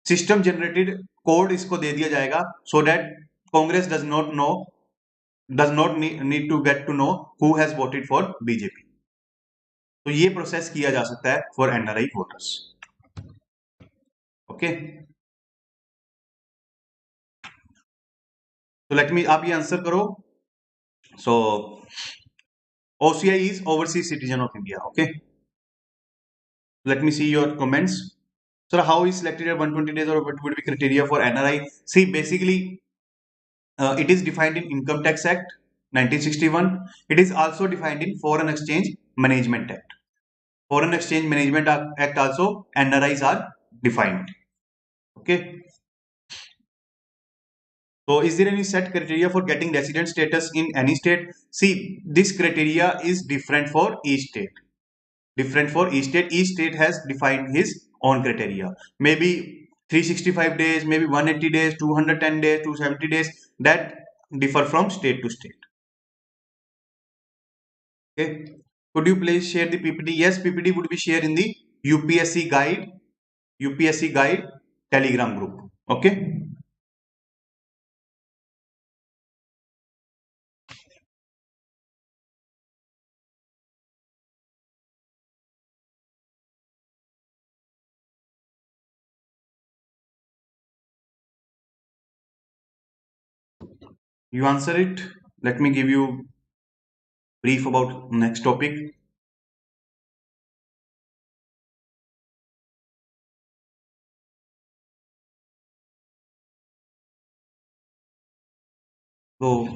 system generated code इसको दे दिया जाएगा, so that Congress does not need to get to know who has voted for BJP. तो ये process किया जा सकता है फॉर NRI वोटर्स. ओके, तो लेट मी, आप ये आंसर करो. सो OCI is overseas citizen of India. Okay, let me see your comments. So how is selected at 120 days, or what would be criteria for NRI? See, basically it is defined in Income Tax Act 1961. It is also defined in Foreign Exchange Management Act. Foreign Exchange Management Act also NRIs are defined. Okay, so is there any set criteria for getting resident status in any state? See, this criteria is different for each state. Different for each state. Each state has defined his own criteria. Maybe 365 days, maybe 180 days, 210 days, 270 days. That differ from state to state. Okay. Could you please share the PPT? Yes, PPT would be shared in the UPSC guide Telegram group. Okay. You answer it. Let me give you brief about next topic. So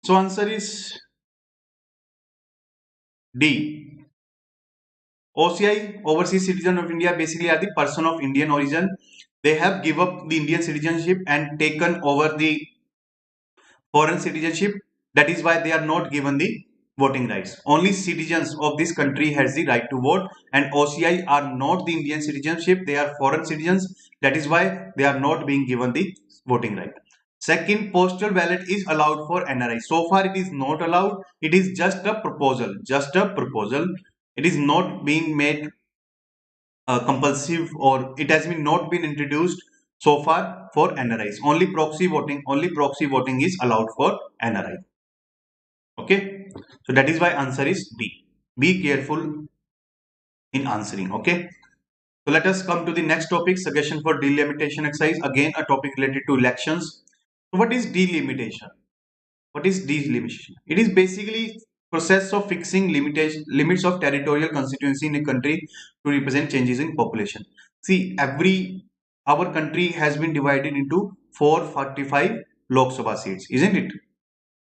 So answer is D. OCI, Overseas Citizen of India, basically are the person of Indian origin. They have give up the Indian citizenship and taken over the foreign citizenship. That is why they are not given the voting rights. Only citizens of this country has the right to vote, and OCI are not the Indian citizenship. They are foreign citizens. That is why they are not being given the voting right. Second, postal ballot is allowed for NRI. So far, it is not allowed. It is just a proposal. Just a proposal. It is not being made compulsive, or it has been not been introduced so far for NRIs. Only proxy voting is allowed for NRI. Okay, so that is why answer is B. Be careful in answering. Okay, so let us come to the next topic, suggestion for delimitation exercise. Again, a topic related to elections. So what is delimitation? What is delimitation? It is basically process of fixing limits of territorial constituency in a country to represent changes in population. See, our country has been divided into 445 Lok Sabha seats, isn't it?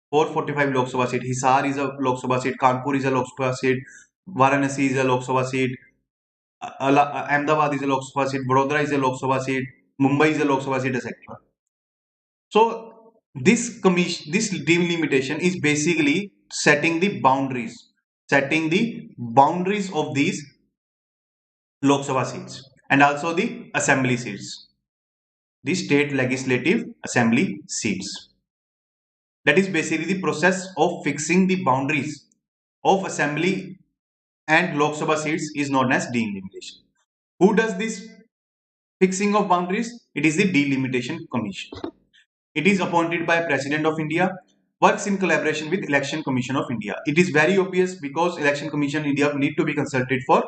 445 Lok Sabha seat. Hisar is a Lok Sabha seat. Kanpur is a Lok Sabha seat. Varanasi is a Lok Sabha seat. Ahmedabad is a Lok Sabha seat. Vadodara is a Lok Sabha seat. Mumbai is a Lok Sabha seat, etc. So this delimitation is basically setting the boundaries of these Lok Sabha seats and also the assembly seats, the state legislative assembly seats. That is basically the process of fixing the boundaries of assembly and Lok Sabha seats is known as delimitation. Who does this fixing of boundaries? It is the Delimitation Commission. It is appointed by President of India, works in collaboration with Election Commission of India. It is very obvious because Election Commission India need to be consulted for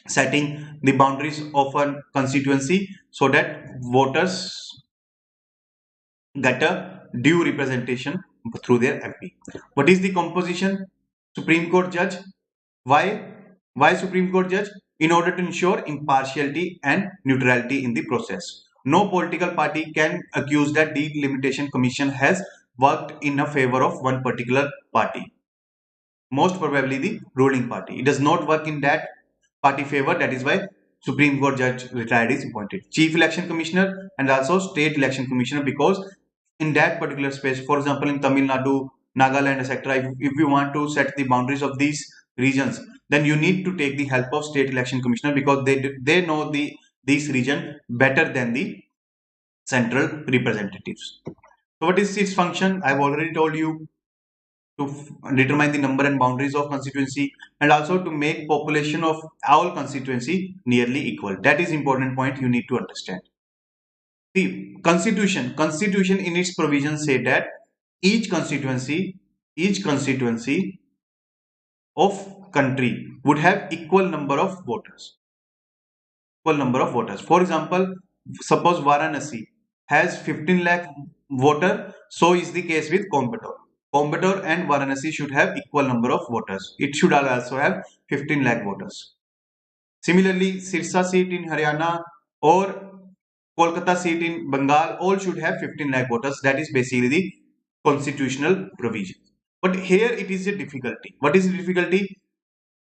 setting the boundaries of a constituency so that voters get a due representation through their MP. What is the composition? Supreme Court judge. Why? Why Supreme Court judge? In order to ensure impartiality and neutrality in the process. No political party can accuse that delimitation commission has worked in a favor of one particular party. Most probably the ruling party. It does not work in that party favor. That is why Supreme Court judge retired is appointed. Chief Election Commissioner and also State Election Commissioner, because in that particular space, for example, in Tamil Nadu, Nagaland, etc., if you want to set the boundaries of these regions, then you need to take the help of State Election Commissioner because they know these region better than the central representatives. So what is its function? I've already told you, to determine the number and boundaries of constituency and also to make population of all constituency nearly equal. That is important point you need to understand. The constitution in its provisions say that each constituency of country would have equal number of voters. For example, suppose Varanasi has 15 lakh voter, so is the case with Coimbatore. Coimbatore and Varanasi should have equal number of voters. It should also have 15 lakh voters. Similarly, Sirsa seat in Haryana or Kolkata seat in Bengal all should have 15 lakh voters. That is basically the constitutional provision. But here it is a difficulty. What is the difficulty?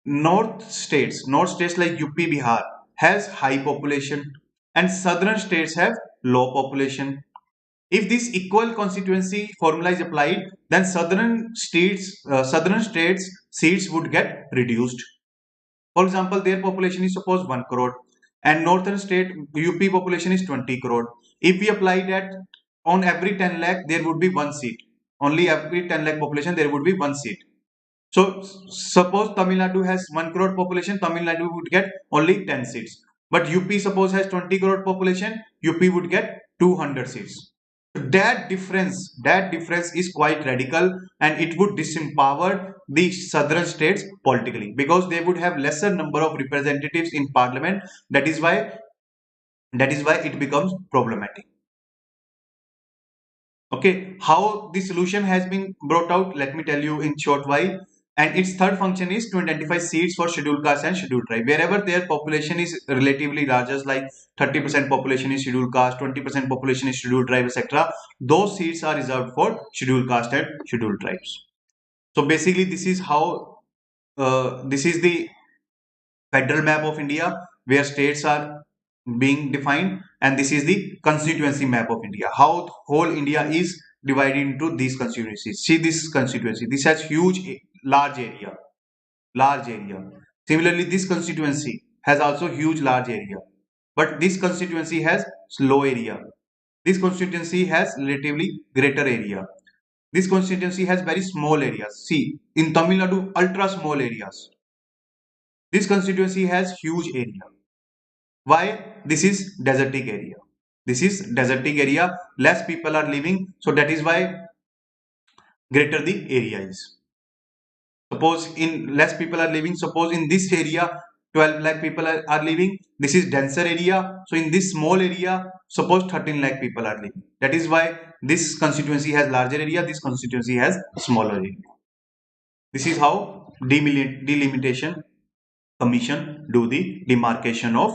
North states like UP, Bihar has high population and southern states have low population. If this equal constituency formula is applied, then southern states seats would get reduced. For example, their population is suppose 1 crore and northern state UP population is 20 crore. If we apply that on every 10 lakh, there would be one seat. Only every 10 lakh population, there would be one seat. So suppose Tamil Nadu has 1 crore population, Tamil Nadu would get only 10 seats. But UP suppose has 20 crore population, UP would get 200 seats. That difference is quite radical and it would disempower the southern states politically because they would have lesser number of representatives in parliament. That is why it becomes problematic. Okay, how the solution has been brought out, let me tell you in short while. And its third function is to identify seats for scheduled caste and scheduled tribe. Wherever their population is relatively larger, like 30% population is scheduled caste, 20% population is scheduled tribe, etc., those seats are reserved for scheduled caste and scheduled tribes. So basically, this is how this is the federal map of India where states are being defined, and this is the constituency map of India. How whole India is divided into these constituencies. See this constituency. This has huge, large area, large area. Similarly, this constituency has also huge, large area. But this constituency has low area. This constituency has relatively greater area. This constituency has very small areas. See, in Tamil Nadu, ultra small areas. This constituency has huge area. Why? This is desertic area. This is desertic area. Less people are living. So that is why greater the area is. Suppose in less people are living. Suppose in this area 12 lakh people are living. This is denser area. So in this small area, suppose 13 lakh people are living. That is why this constituency has larger area. This constituency has smaller area. This is how delimitation commission do the demarcation of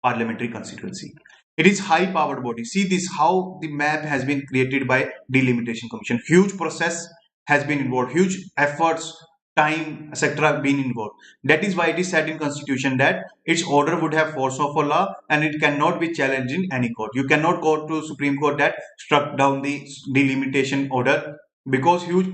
parliamentary constituency. It is high powered body. See this how the map has been created by delimitation commission. Huge process has been involved, huge efforts, time, etc. been involved. That is why it is said in constitution that its order would have force of a law and it cannot be challenged in any court. You cannot go to Supreme Court that struck down the delimitation order, because huge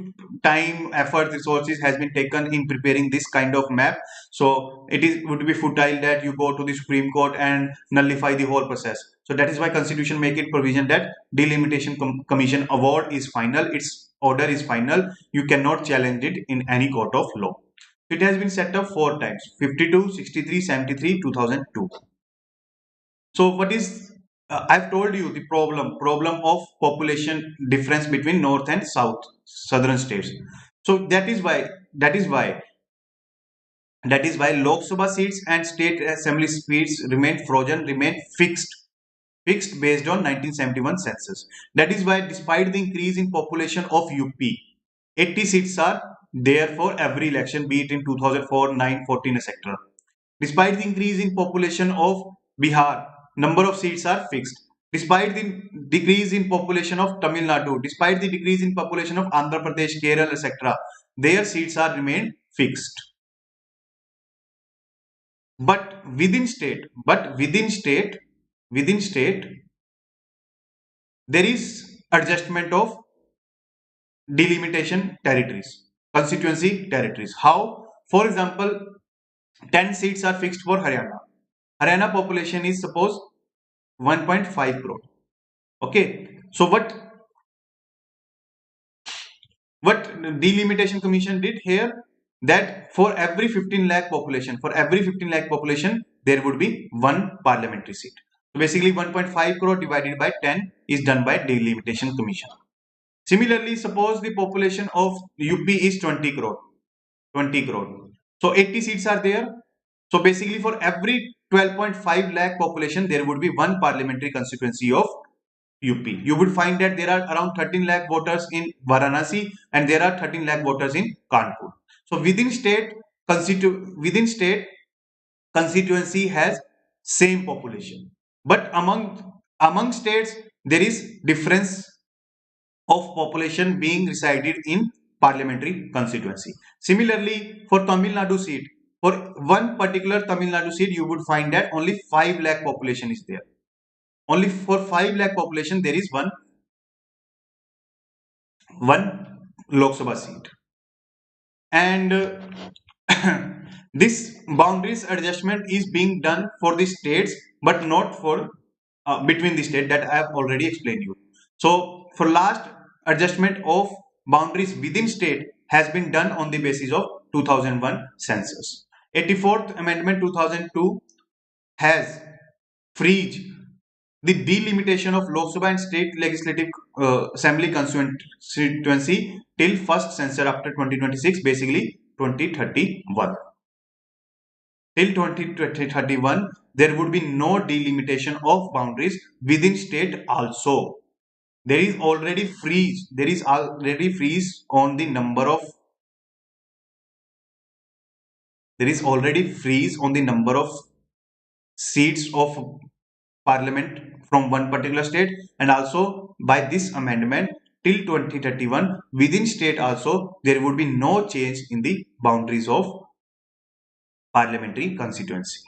time, effort, resources has been taken in preparing this kind of map. So it is would be futile that you go to the Supreme Court and nullify the whole process. So that is why constitution make it provision that delimitation commission award is final, its order is final, you cannot challenge it in any court of law. It has been set up 4 times: 52, 63, 73, 2002. So what is I've told you the problem of population difference between north and southern states. So that is why Lok Sabha seats and state assembly seats remain fixed based on 1971 census. That is why despite the increase in population of UP, 80 seats are there for every election, be it in 2004, 9, 14, etc. Despite the increase in population of Bihar, number of seats are fixed. Despite the decrease in population of Tamil Nadu, despite the decrease in population of Andhra Pradesh, Kerala, etc., their seats are remained fixed. But within state, there is adjustment of delimitation territories, constituency territories. How? For example, 10 seats are fixed for Haryana. Haryana population is suppose 1.5 crore. Okay. So what delimitation commission did here, that for every 15 lakh population, there would be one parliamentary seat. So basically 1.5 crore divided by 10 is done by delimitation commission. Similarly, suppose the population of UP is 20 crore. So 80 seats are there. So basically for every 12.5 lakh population, there would be one parliamentary constituency of UP. You would find that there are around 13 lakh voters in Varanasi and there are 13 lakh voters in Kanpur. So within state constituency has same population, but among states there is difference of population being resided in parliamentary constituency. Similarly, for Tamil Nadu seat, for one particular Tamil Nadu seat, you would find that only 5 lakh population is there. Only for 5 lakh population, there is one Lok Sabha seat. And this boundaries adjustment is being done for the states, but not for between the state, that I have already explained you. So for last adjustment of boundaries within state has been done on the basis of 2001 census. 84th Amendment 2002 has freed the delimitation of Lok Sabha and state legislative assembly constituency till first census after 2026, basically 2031. Till 2031, there would be no delimitation of boundaries within state also. There is already freeze on the number of There is already freeze on the number of seats of parliament from one particular state, and also by this amendment till 2031 within state also there would be no change in the boundaries of parliamentary constituency.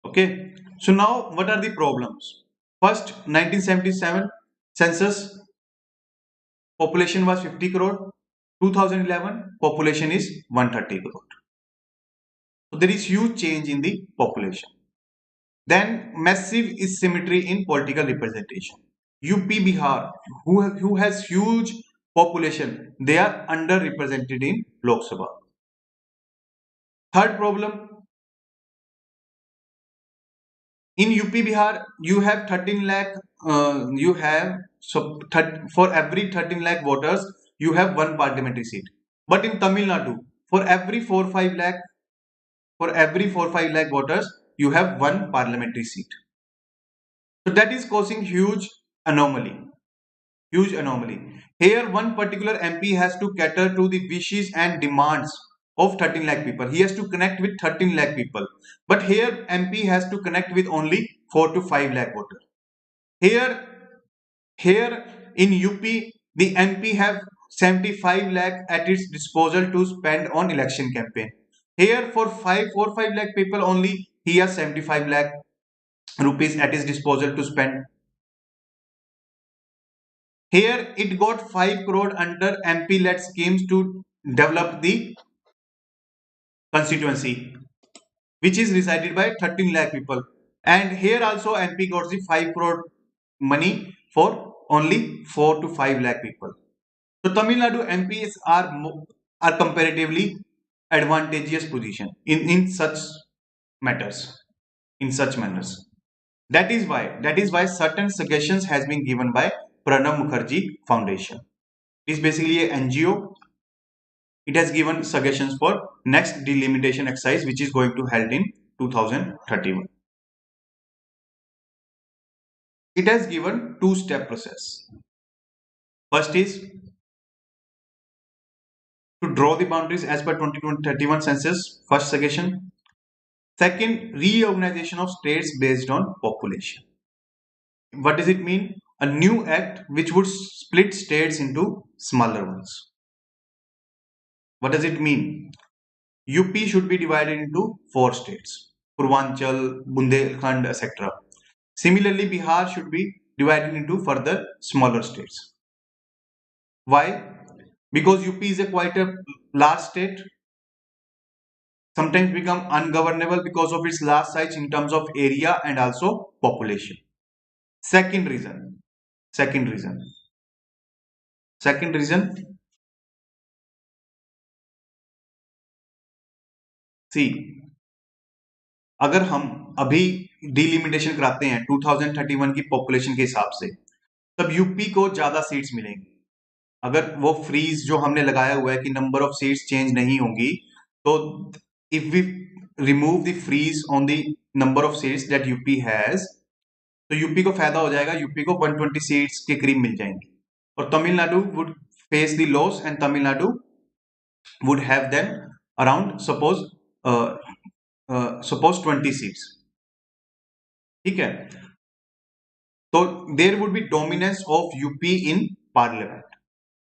Okay, so now what are the problems? First, 1977 census population was 50 crore. 2011 population is 130 crore. So there is huge change in the population. Then massive asymmetry in political representation. UP Bihar, who has huge population, they are underrepresented in Lok Sabha. Third problem, in UP Bihar, you have 13 lakh, for every 13 lakh voters, you have one parliamentary seat. But in Tamil Nadu, for every 4-5 lakh, voters, you have one parliamentary seat. So that is causing huge anomaly. Here, one particular MP has to cater to the wishes and demands of 13 lakh people. He has to connect with 13 lakh people. But here, MP has to connect with only 4 to 5 lakh voters. Here in UP, the MP have 75 lakh at its disposal to spend on election campaign. Here, for 4 5 lakh people only, he has 75 lakh rupees at his disposal to spend. Here it got 5 crore under MP-led schemes to develop the constituency, which is resided by 13 lakh people. And here also MP got the 5 crore money for only 4 to 5 lakh people. So Tamil Nadu MPs are comparatively advantageous position in such matters, in such manners. That is why certain suggestions has been given by Pranab Mukherjee Foundation. It is basically an NGO. It has given suggestions for next delimitation exercise, which is going to held in 2031. It has given two-step process. First is to draw the boundaries as per 2031 census, first suggestion. Second, reorganization of states based on population. What does it mean? A new act which would split states into smaller ones. What does it mean? UP should be divided into 4 states: Purvanchal, Bundelkhand, etc. Similarly, Bihar should be divided into further smaller states. Why? Because UP is quite a large state, sometimes become ungovernable because of its large size in terms of area and also population. Second reason. See, अगर हम अभी delimitation कराते हैं 2031 की population के हिसाब से, तब यूपी को ज्यादा सीट्स मिलेंगी. अगर वो फ्रीज जो हमने लगाया हुआ है कि नंबर ऑफ सीट्स चेंज नहीं होंगी, तो if we remove the freeze on the number of seats that UP has, तो यूपी को फायदा हो जाएगा. यूपी को 120 सीट्स के करीब मिल जाएंगी, और Tamil Nadu would face the loss, and Tamil Nadu would have them around suppose 20 seats. ठीक है, तो there would be dominance of UP in parliament.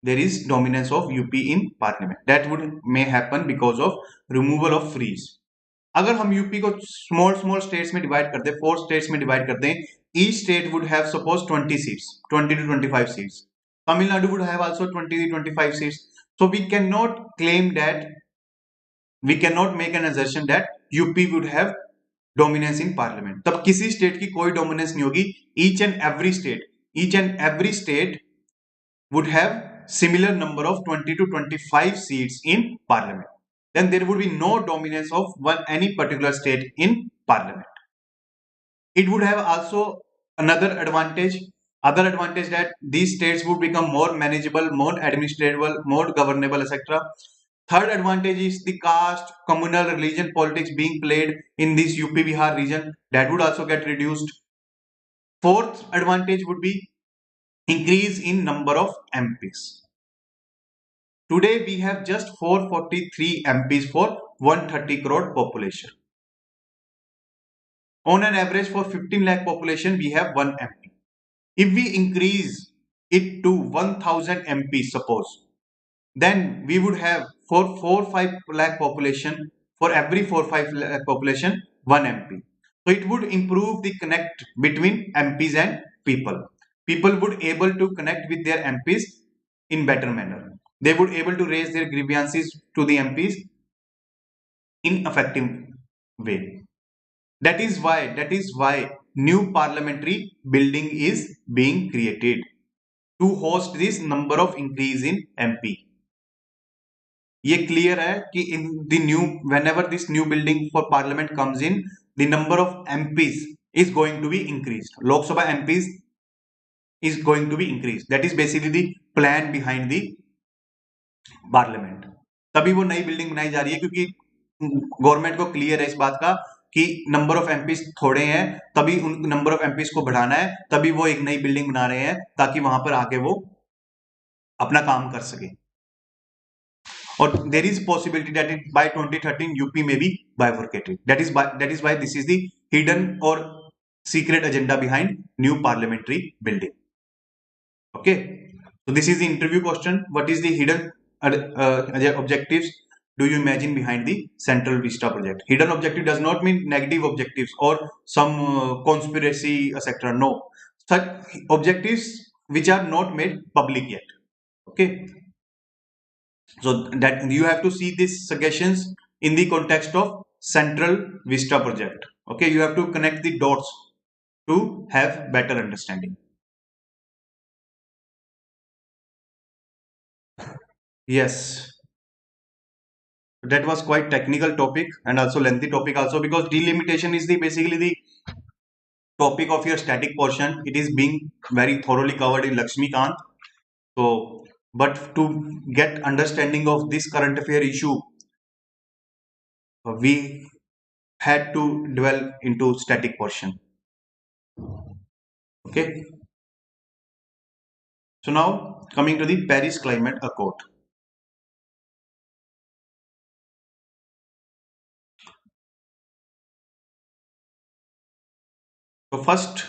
There is dominance of UP in parliament. That would may happen because of removal of freeze. अगर हम UP को small states में divide कर दें, 4 states में डिवाइड कर दें, each state would have suppose 20 seats, 20 to 25 seats. Tamil Nadu would have also 20 to 25 seats. So we cannot claim that, we cannot make an assertion that UP would have dominance in parliament. तब किसी state की कोई dominance नहीं होगी. each and every state would have similar number of 20 to 25 seats in parliament. Then there would be no dominance of any particular state in parliament. It would have also another advantage that these states would become more manageable, more administratable, more governable, etc. Third advantage is the caste, communal, religion politics being played in this UP Bihar region, that would also get reduced. Fourth advantage would be increase in number of MPs. Today we have just 443 MPs for 130 crore population. On an average for 15 lakh population, we have 1 MP. If we increase it to 1000 MPs, suppose, then we would have for 4-5 lakh population, for every 4-5 lakh population, 1 MP. So it would improve the connect between MPs and people. People would able to connect with their MPs in better manner. They would able to raise their grievances to the MPs in effective way. That is why new parliamentary building is being created to host this number of increase in MP. ये clear है कि in the new whenever this new building for parliament comes in, the number of MPs is going to be increased. Lok Sabha MPs is going to be increased. That is basically the plan behind the parliament. तभी वो नई building बनाई जा रही है क्योंकि government को clear है इस बात का कि नंबर ऑफ एमपीस थोड़े हैं, तभी उन नंबर ऑफ एमपीस को बढ़ाना है, तभी वो एक नई बिल्डिंग बना रहे हैं ताकि वहां पर आके वो अपना काम कर सके. और there is possibility that by 2013 UP may be bifurcated. That is why this is the hidden or secret agenda behind new parliamentary building. Okay, so this is the interview question. What is the hidden objectives do you imagine behind the Central Vista project? Hidden objective does not mean negative objectives or some conspiracy etc. No, such objectives which are not made public yet. Okay, so that you have to see these suggestions in the context of Central Vista project. Okay, you have to connect the dots to have better understanding. Yes, that was quite technical topic and also lengthy topic also, because delimitation is the basically the topic of your static portion. It is being very thoroughly covered in Lakshmi Kant. So, but to get understanding of this current affair issue, we had to dwell into static portion. Okay. So now coming to the Paris Climate Accord. So first,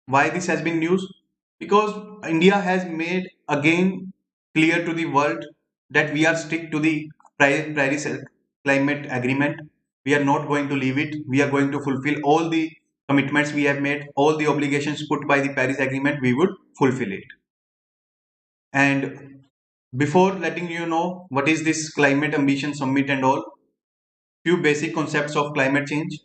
why this has been news? Because India has made again clear to the world that we are stick to the Paris Climate Agreement. We are not going to leave it. We are going to fulfill all the commitments we have made, all the obligations put by the Paris Agreement, we would fulfill it. And before letting you know what is this Climate Ambition Summit and all, few basic concepts of climate change.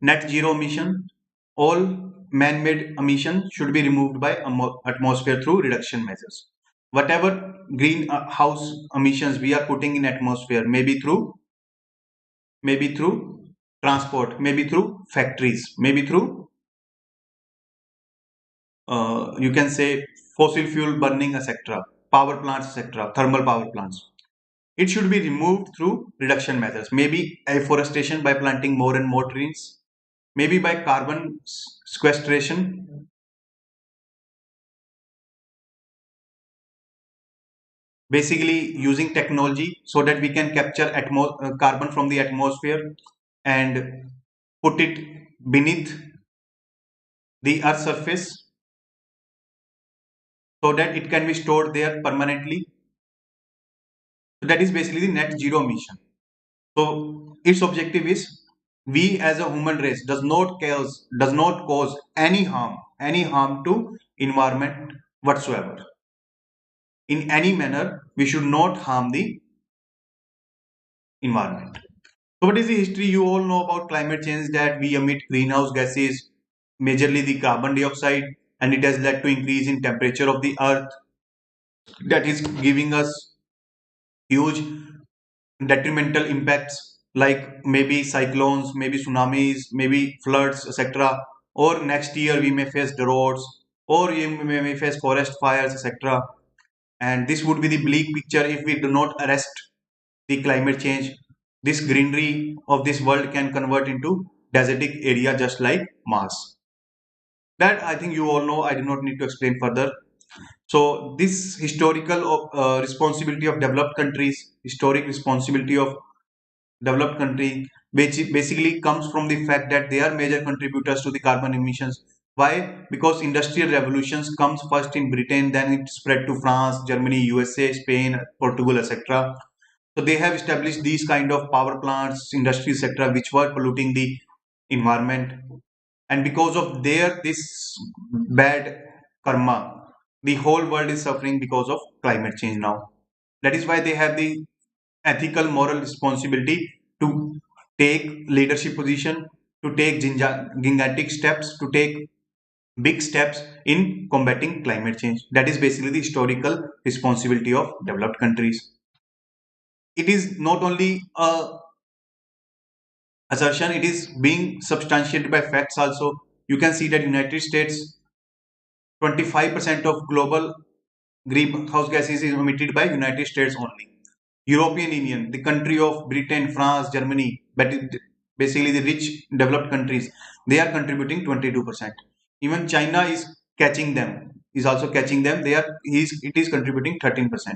Net zero emission. All man-made emission should be removed by atmosphere through reduction measures. Whatever greenhouse emissions we are putting in atmosphere, maybe through transport, maybe through factories, maybe through you can say fossil fuel burning, etc., power plants, etc., thermal power plants. It should be removed through reduction methods, maybe afforestation by planting more and more trees, maybe by carbon sequestration, basically using technology so that we can capture carbon from the atmosphere and put it beneath the earth's surface so that it can be stored there permanently. So that is basically the net zero emission. So its objective is we as a human race does not cause any harm to environment whatsoever. In any manner, we should not harm the environment. So what is the history? You all know about climate change, that we emit greenhouse gases, majorly the carbon dioxide, and it has led to increase in temperature of the earth. That is giving us huge detrimental impacts like maybe cyclones, maybe tsunamis, maybe floods, etc. Or next year we may face droughts, or we may face forest fires, etc. And this would be the bleak picture if we do not arrest the climate change. This greenery of this world can convert into desertic area just like Mars. That I think you all know. I do not need to explain further. So this historical responsibility of developed countries, historic responsibility of developed country, which basically comes from the fact that they are major contributors to the carbon emissions. Why? Because industrial revolutions comes first in Britain, then it spread to France, Germany, USA, Spain, Portugal, etc. So they have established these kind of power plants, industries, etc., which were polluting the environment. And because of their this bad karma, the whole world is suffering because of climate change now. That is why they have the ethical moral responsibility to take leadership position, to take gigantic steps, to take big steps in combating climate change. That is basically the historical responsibility of developed countries. It is not only a assertion, it is being substantiated by facts also. You can see that United States 25% of global greenhouse gases is emitted by United States only. European Union, the country of Britain, France, Germany, but basically the rich developed countries, they are contributing 22%. Even China is catching them, is also catching them. It is contributing 13%.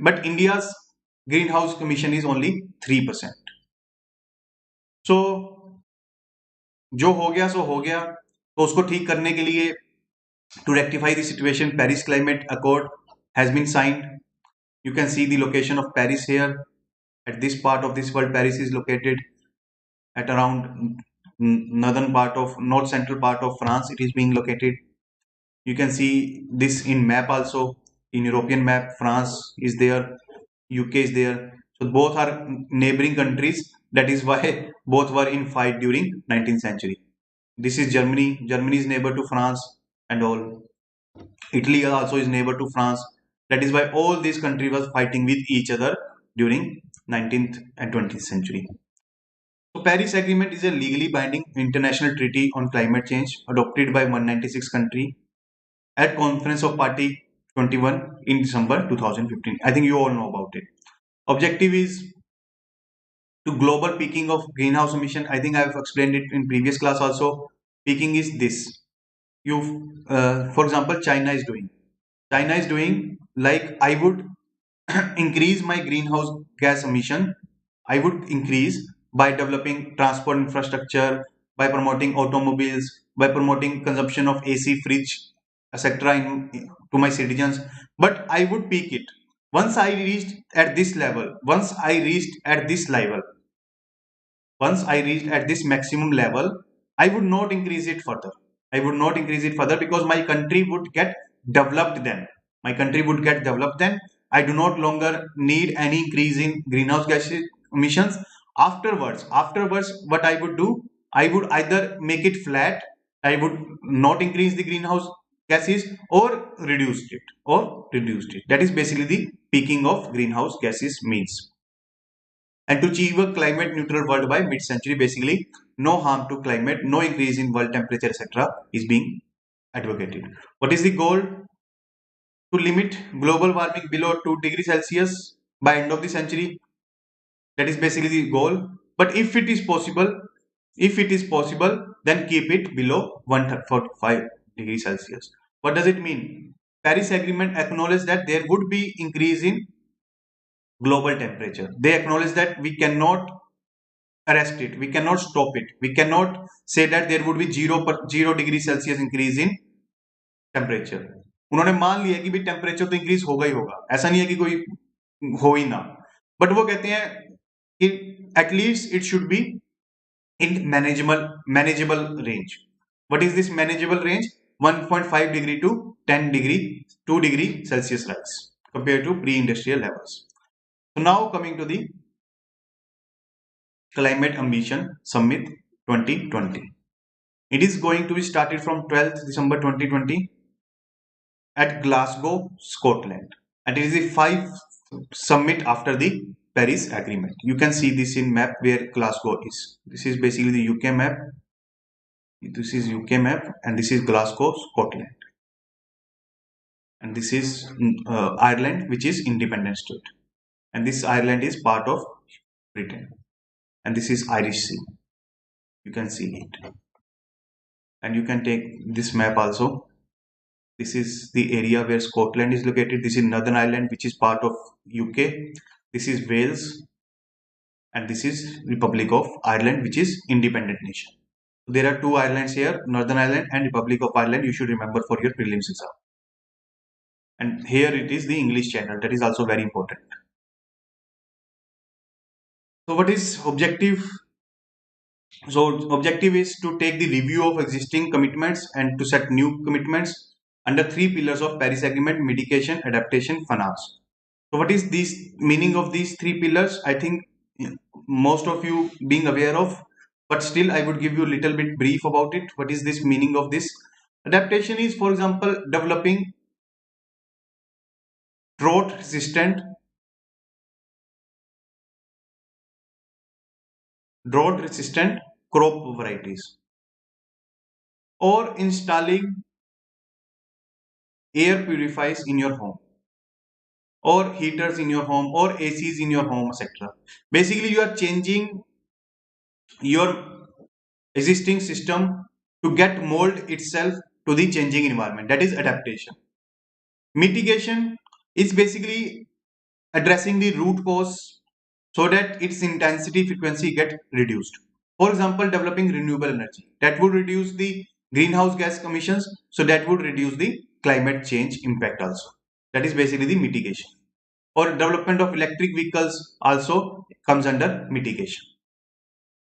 But India's greenhouse emission is only 3%. So जो हो गया सो हो गया, तो उसको ठीक करने के लिए to rectify the situation, Paris Climate Accord has been signed. You can see the location of Paris here. At this part of this world, Paris is located at around northern part of north central part of France. It is being located. You can see this in map also. In European map, France is there, UK is there. So both are neighboring countries. That is why both were in fight during 19th century. This is Germany. Germany is neighbor to France and all. Italy also is neighbor to France. That is why all these countries were fighting with each other during 19th and 20th century. So Paris Agreement is a legally binding international treaty on climate change adopted by 196 countries at Conference of Party 21 in December 2015. I think you all know about it. Objective is to global peaking of greenhouse emission. I think I have explained it in previous class also. Peaking is this. For example, China is doing like I would increase my greenhouse gas emission. I would increase by developing transport infrastructure, by promoting automobiles, by promoting consumption of AC, fridge, etc. To my citizens. But I would peak it once I reached at this level. Once I reached at this maximum level, I would not increase it further. I would not increase it further because my country would get developed then. My country would get developed then. I do not longer need any increase in greenhouse gas emissions. Afterwards, what I would do, I would either make it flat, I would not increase the greenhouse gases or reduced it. That is basically the peaking of greenhouse gases means. And to achieve a climate neutral world by mid-century, basically no harm to climate, no increase in world temperature, etc. is being advocated. What is the goal? To limit global warming below 2 degrees Celsius by end of the century. That is basically the goal. But if it is possible, then keep it below 145 degrees Celsius. What does it mean? Paris Agreement acknowledges that there would be increase in global temperature. They acknowledge that we cannot arrest it, we cannot stop it, we cannot say that there would be 0 degree Celsius increase in temperature. उन्होंने मान लिया कि भाई temperature तो increase होगा ही होगा, ऐसा नहीं है कि कोई हो ही ना, बट वो कहते हैं कि at least it should be in manageable range. What is this manageable range? 1.5 degree to 10 degree 2 degree Celsius rise compared to pre-industrial levels. So now coming to the Climate Ambition Summit 2020. It is going to be started from 12th December 2020 at Glasgow, Scotland. And it is the 5th summit after the Paris Agreement. You can see this in map where Glasgow is. This is basically the UK map. This is UK map and this is Glasgow, Scotland. And this is Ireland, which is independent state. And this Ireland is part of Britain. And this is Irish Sea. You can see it. And you can take this map also. This is the area where Scotland is located. This is Northern Ireland, which is part of UK. This is Wales, and this is Republic of Ireland, which is independent nation. There are two islands here, Northern Ireland and Republic of Ireland. You should remember for your prelims exam. And here it is the English Channel. That is also very important. So what is objective? So objective is to take the review of existing commitments and to set new commitments under three pillars of Paris Agreement: mitigation, adaptation, finance. So what is this meaning of these three pillars? I think most of you being aware of, but still I would give you a little bit brief about it. What is this meaning of this? Adaptation is, for example, developing drought resistant crop varieties, or installing air purifiers in your home, or heaters in your home, or ACs in your home, etc. Basically, you are changing your existing system to get mold itself to the changing environment. That is adaptation. Mitigation is basically addressing the root cause so that its intensity frequency get reduced. For example, developing renewable energy that would reduce the greenhouse gas emissions, so that would reduce the climate change impact also. That is basically the mitigation. Or development of electric vehicles also comes under mitigation.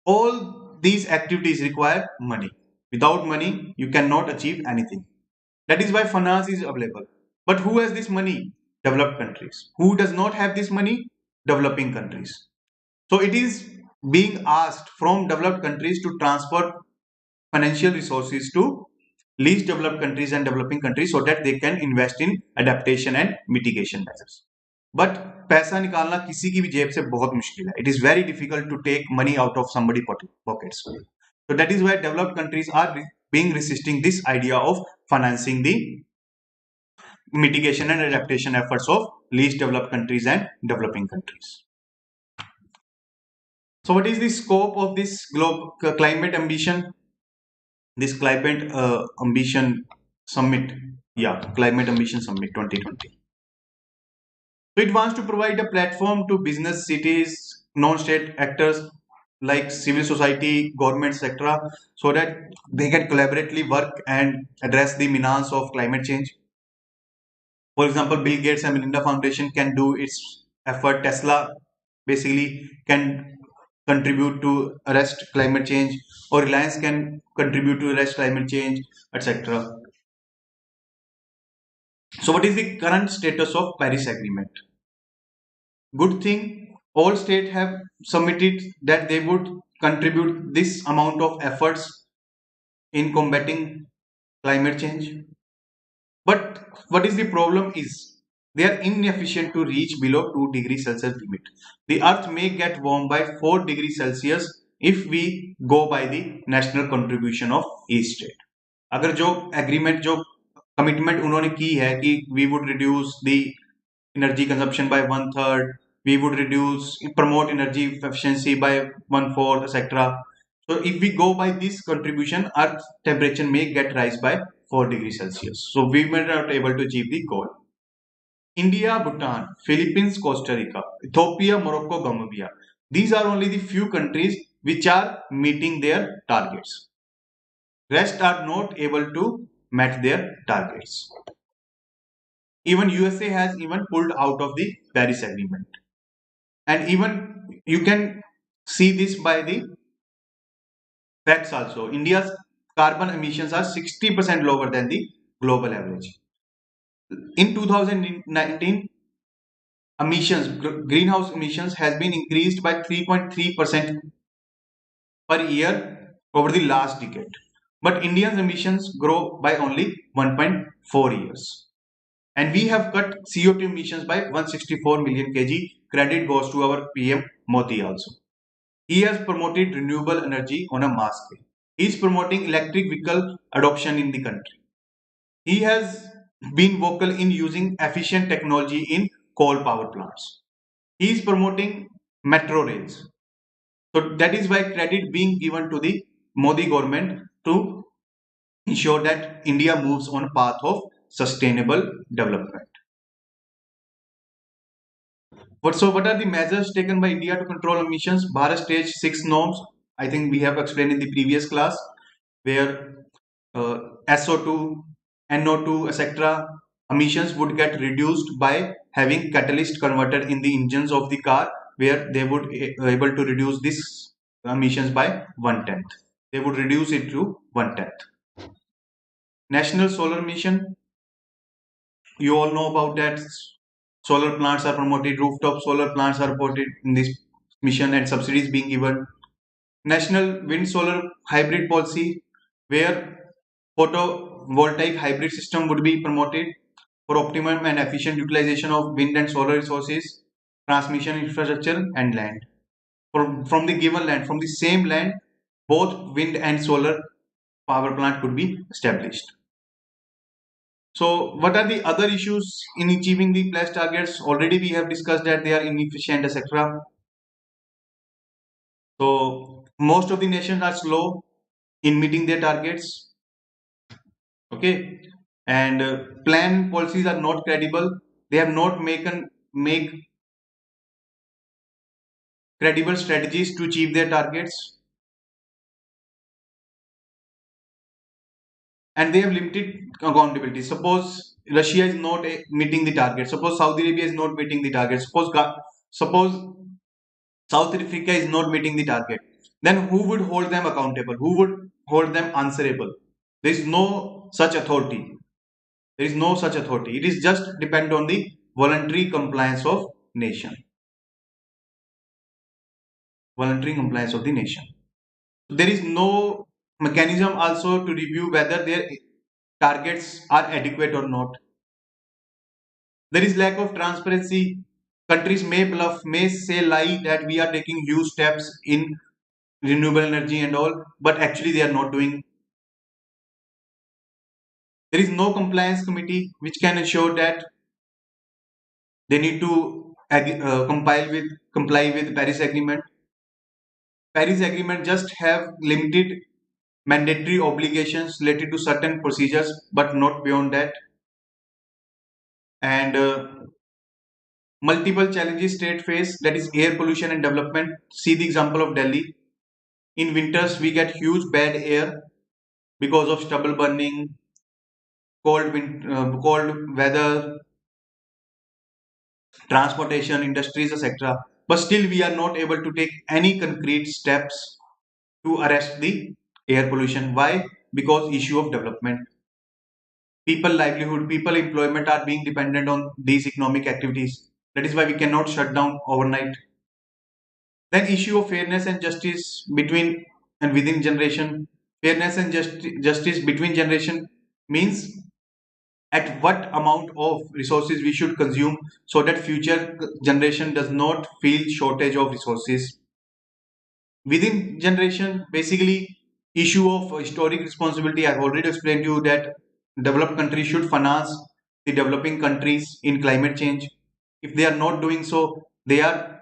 All these activities require money. Without money, you cannot achieve anything. That is why finance is available. But who has this money? Developed countries. Who does not have this money? Developing countries. So it is being asked from developed countries to transfer financial resources to least developed countries and developing countries so that they can invest in adaptation and mitigation measures. But पैसा निकालना किसी की भी जेब से बहुत मुश्किल है. It is very difficult to take money out of somebody pockets. So that is why developed countries are being resisting this idea of financing the mitigation and adaptation efforts of least developed countries and developing countries. So what is the scope of this climate ambition? This climate ambition summit, climate ambition summit 2020. So it wants to provide a platform to business, cities, non-state actors like civil society, governments, etc., so that they can collaboratively work and address the menace of climate change. For example, Bill Gates and Melinda Foundation can do its effort. Tesla basically can contribute to arrest climate change, or Reliance can contribute to arrest climate change, etc. So what is the current status of Paris Agreement? Good thing, all states have submitted that they would contribute this amount of efforts in combating climate change. But what is the problem is they are inefficient to reach below 2 degrees Celsius limit. The earth may get warm by 4 degrees Celsius if we go by the national contribution of each state. अगर जो agreement जो commitment उन्होंने की है कि we would reduce the energy consumption by 1/3, we would promote energy efficiency by 1/4, etc. So if we go by this contribution, Earth temperature may get rise by 4 degrees Celsius. So we were not able to achieve the goal. India, Bhutan, Philippines, Costa Rica, Ethiopia, Morocco, Gambia. These are only the few countries which are meeting their targets. Rest are not able to meet their targets. Even USA has even pulled out of the Paris Agreement. And even you can see this by the facts also. India's carbon emissions are 60% lower than the global average. In 2019, greenhouse emissions has been increased by 3.3% per year over the last decade. But India's emissions grow by only 1.4 years. And we have cut CO2 emissions by 164 million kg. Credit goes to our PM Modi also. He has promoted renewable energy on a mass scale. He is promoting electric vehicle adoption in the country. He has been vocal in using efficient technology in coal power plants. He is promoting metro rails. So that is why credit being given to the Modi government to ensure that India moves on a path of sustainable development. What are the measures taken by India to control emissions? Bharat Stage 6 norms, I think we have explained in the previous class, where SO2, NO2, etc. emissions would get reduced by having catalyst converter in the engines of the car, where they would able to reduce this emissions by 1/10. They would reduce it to 1/10. National Solar Mission, you all know about that. Solar plants are promoted, rooftop solar plants are promoted in this mission, and subsidies being given. National Wind Solar Hybrid Policy, where photovoltaic hybrid system would be promoted for optimum and efficient utilization of wind and solar resources, transmission infrastructure, and land. From the given land, from the same land, both wind and solar power plant could be established. So, what are the other issues in achieving the pledged targets? Already we have discussed that they are inefficient, etc. So, most of the nations are slow in meeting their targets. Okay, and plan policies are not credible. They have not make credible strategies to achieve their targets, and they have limited accountability. Suppose Russia is not meeting the target. Suppose Saudi Arabia is not meeting the target. Suppose South Africa is not meeting the target. Then who would hold them accountable? Who would hold them answerable? There is no such authority. There is no such authority. It is just depend on the voluntary compliance of nation. Voluntary compliance of the nation. There is no mechanism also to review whether their targets are adequate or not. There is lack of transparency. Countries may bluff, may say lie that we are taking huge steps in renewable energy and all, but actually they are not doing. There is no compliance committee which can ensure that they need to comply with Paris Agreement. Paris Agreement just have limited mandatory obligations related to certain procedures, but not beyond that. And multiple challenges state face, that is air pollution and development. See the example of Delhi. In winters, we get huge bad air because of stubble burning, cold weather, transportation, industries, etc. But still, we are not able to take any concrete steps to arrest the air pollution. Why? Because issue of development. People livelihood, people employment are being dependent on these economic activities. That is why we cannot shut down overnight. Then issue of fairness and justice between and within generation. Fairness and justice between generation means at what amount of resources we should consume so that future generation does not feel shortage of resources. Within generation, basically issue of historic responsibility. I've already explained to you that developed countries should finance the developing countries in climate change. If they are not doing so, they are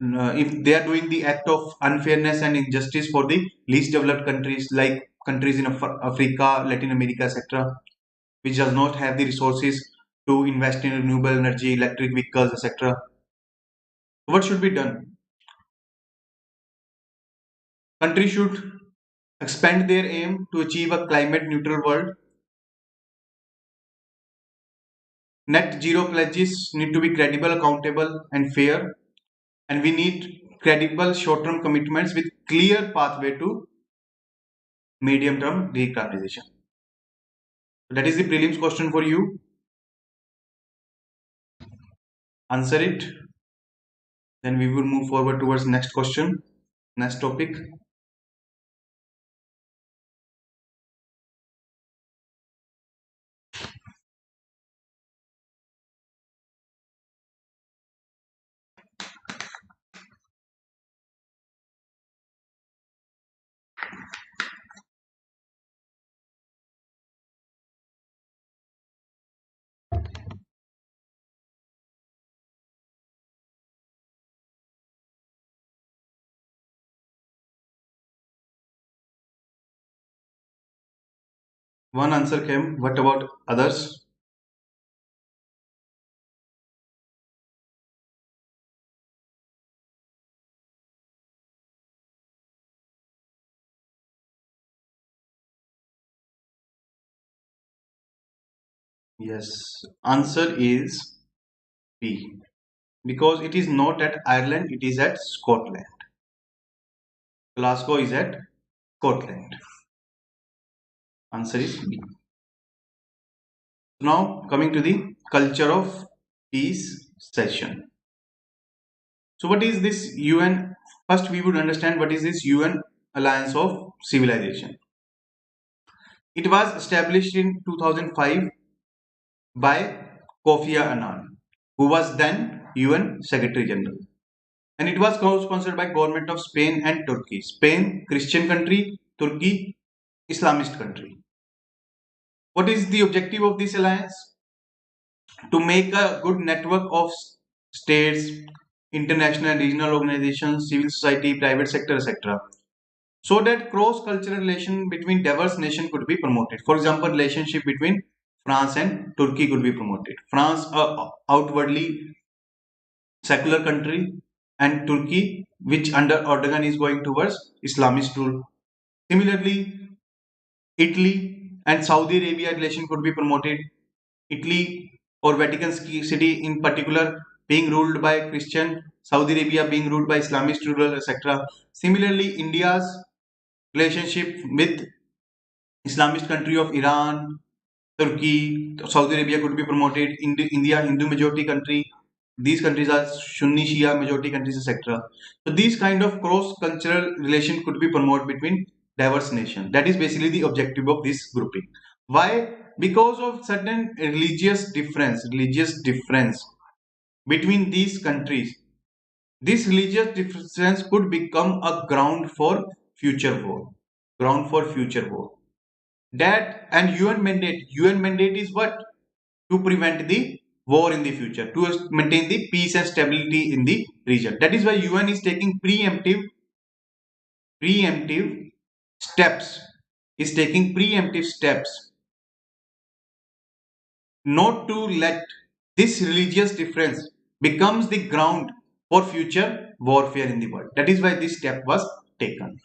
if they are doing the act of unfairness and injustice for the least developed countries like countries in Africa, Latin America, etc., which does not have the resources to invest in renewable energy, electric vehicles, etc. What should be done? Countries should expand their aim to achieve a climate neutral world. Net zero pledges need to be credible, accountable, and fair, and we need credible short term commitments with clear pathway to medium term decarbonization. So that is the prelims question for you. Answer it. Then we will move forward towards next question, next topic. One answer came. What about others? Yes. Answer is B. Because it is not at Ireland, it is at Scotland. Glasgow is at Scotland. Answer is B. Now coming to the culture of peace session. So what is this UN? First we would understand what is this UN Alliance of Civilization. It was established in 2005 by Kofi Annan, who was then UN Secretary General. And it was co-sponsored by government of Spain and Turkey. Spain, Christian country; Turkey, Islamist country. What is the objective of this alliance? To make a good network of states, international and regional organizations, civil society, private sector, etc. So that cross-cultural relation between diverse nations could be promoted. For example, relationship between France and Turkey could be promoted. France, outwardly secular country, and Turkey, which under Erdogan is going towards Islamist rule. Similarly, Italy and Saudi Arabia relation could be promoted. Italy or Vatican City in particular being ruled by Christian, Saudi Arabia being ruled by Islamist ruler, etc. Similarly, India's relationship with Islamist country of Iran, Turkey, Saudi Arabia could be promoted. India, Hindu majority country. These countries are Sunni Shia majority countries, etc. So these kind of cross-cultural relation could be promoted between diverse nations. That is basically the objective of this grouping. Why? Because of certain religious difference between these countries. This religious difference could become a ground for future war. Ground for future war. That and UN mandate is what? To prevent the war in the future, to maintain the peace and stability in the region. That is why UN is taking preemptive steps, not to let this religious difference becomes the ground for future warfare in the world. That is why this step was taken.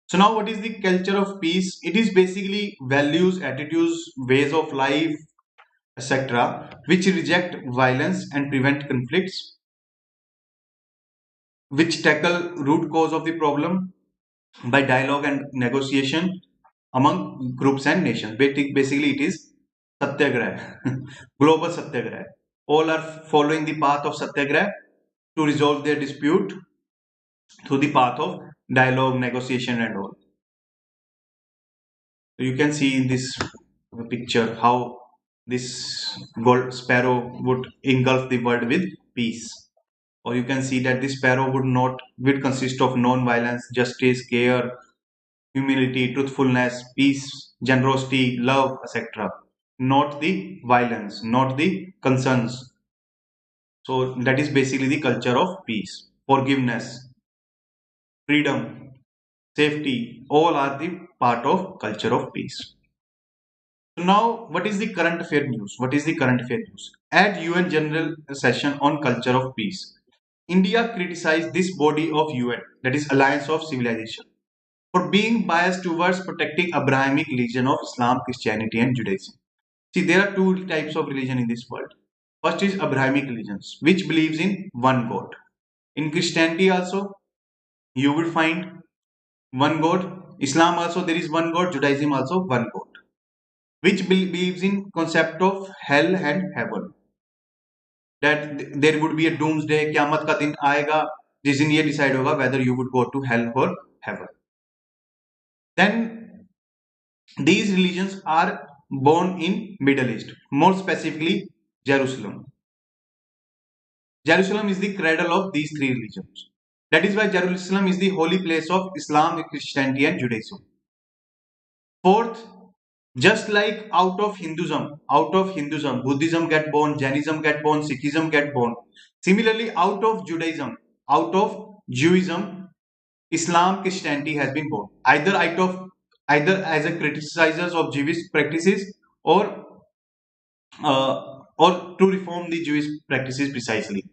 So now what is the culture of peace? It is basically values, attitudes, ways of life, etc., which reject violence and prevent conflicts, which tackle root cause of the problem by dialogue and negotiation among groups and nations. Basically, it is satyagraha, global satyagraha. All are following the path of satyagraha to resolve their dispute through the path of dialogue, negotiation, and all. So you can see in this picture how this gold sparrow would engulf the world with peace. Or you can see that this sparrow would consist of non-violence, justice, care, humility, truthfulness, peace, generosity, love, etc. Not the violence, not the concerns. So that is basically the culture of peace, forgiveness, freedom, safety. All are the part of culture of peace. So now, what is the current affair news? What is the current affair news? At UN General Session on Culture of Peace, India criticized this body of UN, that is Alliance of Civilization, for being biased towards protecting Abrahamic religion of Islam, Christianity, and Judaism. See, there are two types of religion in this world. First is Abrahamic religions, which believes in one God. In Christianity also, you will find one God. Islam also there is one God. Judaism also one God, which believes in concept of hell and heaven. That there would be a doomsday, क़यामत का दिन आएगा जिस दिन ये decide होगा whether you would go to hell or heaven. Then these religions are born in Middle East, more specifically Jerusalem. Jerusalem is the cradle of these three religions. That is why Jerusalem is the holy place of Islam, Christianity, and Judaism. Fourth, just like out of Hinduism, Buddhism get born, Jainism get born, Sikhism get born. Similarly, out of Judaism, out of Judaism, Islam, Christianity has been born. Either either as a criticizers of Jewish practices or to reform the Jewish practices precisely.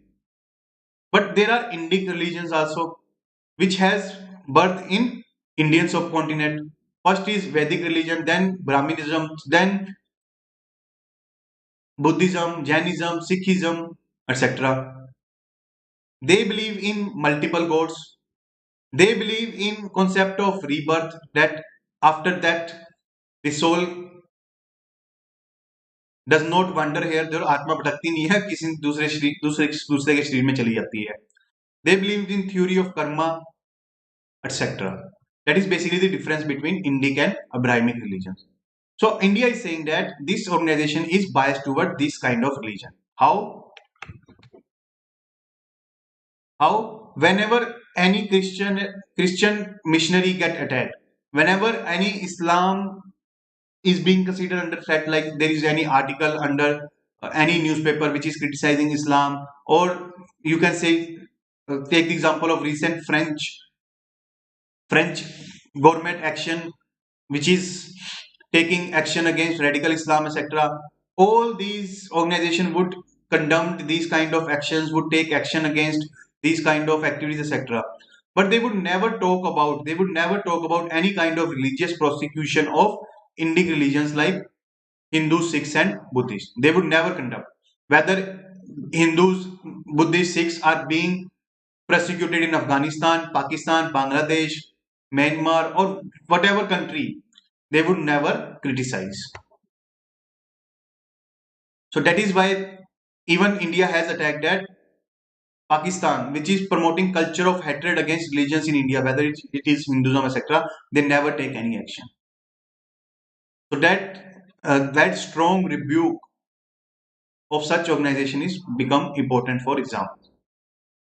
But there are Indic religions also, which has birth in Indian subcontinent. First is Vedic religion, then Brahminism, then Buddhism, Jainism, Sikhism, etc. They believe in multiple gods. They believe in concept of rebirth, that after that the soul does not wander here, जो आत्मा भटकती नहीं है, किसी दूसरे के शरीर में चली जाती है. They believed in theory of karma, etc. That is basically the difference between Indic and Abrahamic religions. So India is saying that this organization is biased toward this kind of religion. How? Whenever any Christian missionary get attacked, whenever any Islam is being considered under threat, like there is any article under any newspaper which is criticizing Islam, or you can say, take the example of recent French government action, which is taking action against radical Islam, etc. All these organizations would condemn these kind of actions, would take action against these kind of activities, etc. But they would never talk about any kind of religious prosecution of Indic religions like Hindus, Sikhs, and Buddhists. They would never condemn whether Hindus, Buddhists, Sikhs are being persecuted in Afghanistan, Pakistan, Bangladesh, Myanmar, or whatever country. They would never criticize. So that is why even India has attacked that Pakistan, which is promoting culture of hatred against religions in India, whether it is Hinduism, etc. They never take any action. So that strong rebuke of such organization is become important for example.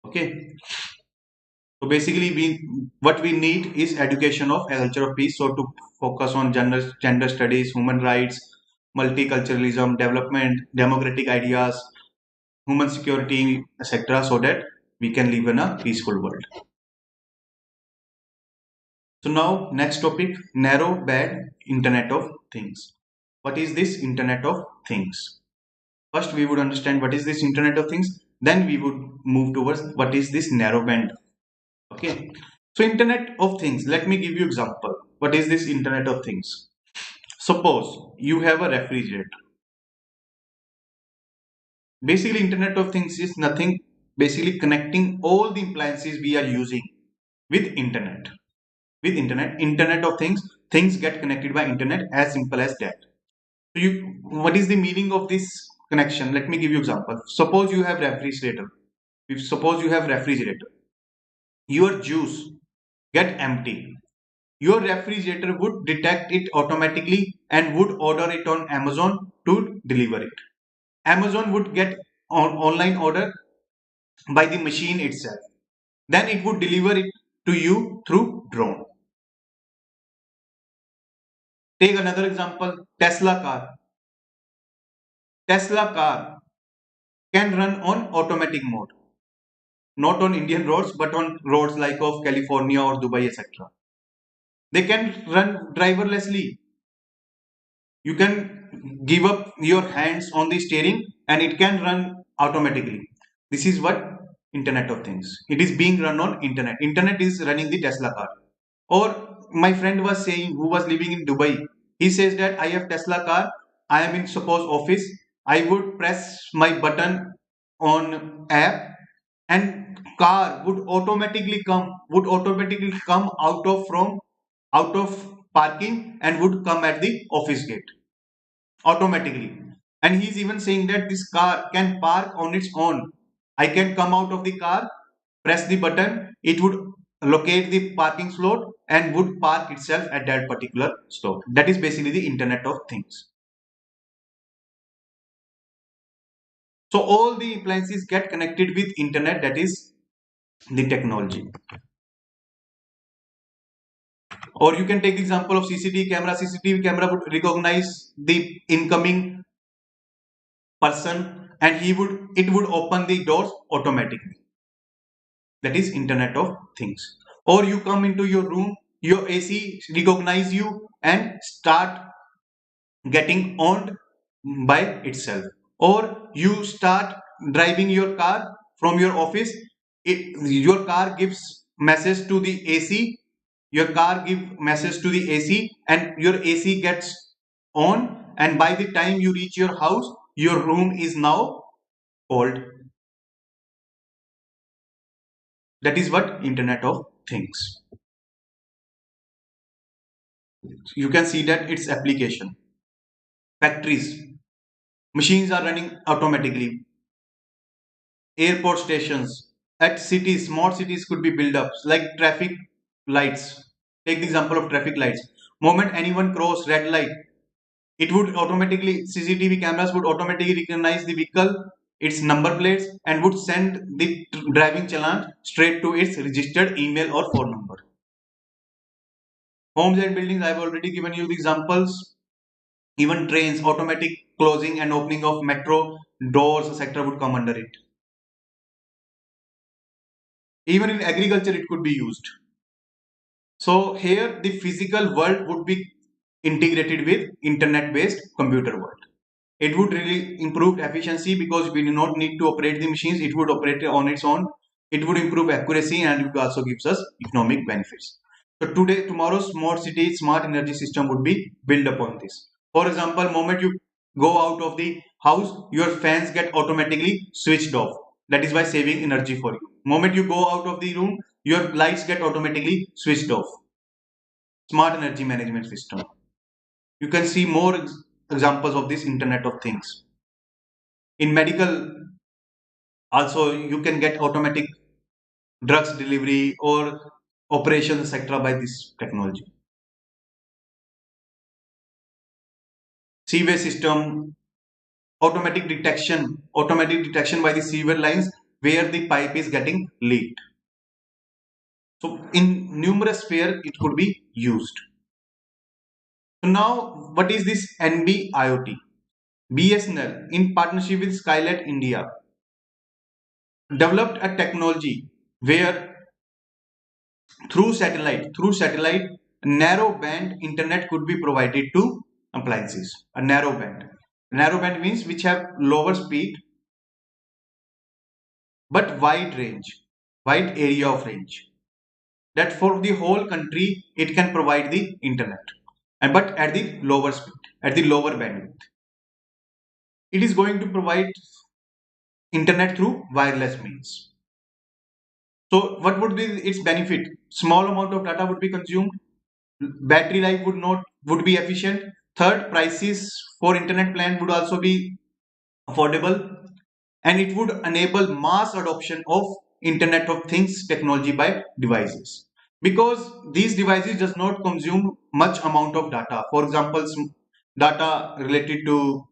Okay. So basically, what we need is education of a culture of peace. So to focus on gender studies, human rights, multiculturalism, development, democratic ideas, human security, etc., so that we can live in a peaceful world. So now next topic, narrow band Internet of Things. What is this Internet of Things? First we would understand what is this Internet of Things. Then we would move towards what is this narrow band. Okay. So Internet of Things. Let me give you example. What is this Internet of Things? Suppose you have a refrigerator. Basically, Internet of Things is nothing. Basically, connecting all the appliances we are using with Internet. With Internet of Things, things get connected by Internet, as simple as that. So what is the meaning of this connection? Let me give you example. Suppose you have refrigerator. Your juice get empty. Your refrigerator would detect it automatically and would order it on Amazon to deliver it. Amazon would get online order by the machine itself. Then it would deliver it to you through drone. Take another example, Tesla car. Tesla car can run on automatic mode. Not on Indian roads, but on roads like of California or Dubai, etc. They can run driverlessly. You can give up your hands on the steering and it can run automatically. This is what Internet of Things. It is being run on Internet. Internet is running the Tesla car. Or my friend was saying, who was living in Dubai, he says that I have Tesla car. I am in suppose office. I would press my button on app and car would automatically come out of parking and would come at the office gate automatically. And he's even saying that this car can park on its own. I can come out of the car, press the button, it would locate the parking slot and would park itself at that particular stop. That is basically the Internet of Things. So all the appliances get connected with Internet, that is the technology. Or you can take the example of CCTV camera. CCTV camera would recognize the incoming person and it would open the doors automatically. That is Internet of Things. Or you come into your room, your AC recognize you and start getting owned by itself, or you start driving your car from your office, your car gives message to the AC, your car give message to the AC, and your AC gets on, and by the time you reach your house, your room is now cold. That is what Internet of Things. You can see that its application. Factories, machines are running automatically. Airport stations, at cities, smart cities could be built up like traffic lights. Take the example of traffic lights. Moment anyone cross red light, it would automatically, CCTV cameras would automatically recognize the vehicle, its number plates, and would send the driving challan straight to its registered email or phone number. Homes and buildings, I've already given you the examples. Even trains, automatic closing and opening of metro doors, etc., would come under it. Even in agriculture, it could be used. So here the physical world would be integrated with internet-based computer world. It would really improve efficiency because we do not need to operate the machines. It would operate on its own. It would improve accuracy and it also gives us economic benefits. So tomorrow's smart city, smart energy system would be built upon this. For example, moment you go out of the house, your fans get automatically switched off. That is why saving energy for you. Moment you go out of the room, your lights get automatically switched off. Smart energy management system. You can see more examples of this Internet of Things. In medical, also you can get automatic drugs delivery or operations, etc., by this technology. Seaway system, automatic detection by the sewer lines where the pipe is getting leaked. So in numerous sphere it could be used. So now what is this NB-IoT? BSNL in partnership with Skylight India developed a technology where through satellite narrow band internet could be provided to appliances. A narrow band means which have lower speed but wide area of range, that for the whole country it can provide the internet, and but at the lower speed, at the lower bandwidth. It is going to provide internet through wireless means. So what would be its benefit? Small amount of data would be consumed, battery life would be efficient. Third, prices for internet plan would also be affordable, and it would enable mass adoption of Internet of Things technology by devices, because these devices does not consume much amount of data. For example, data related to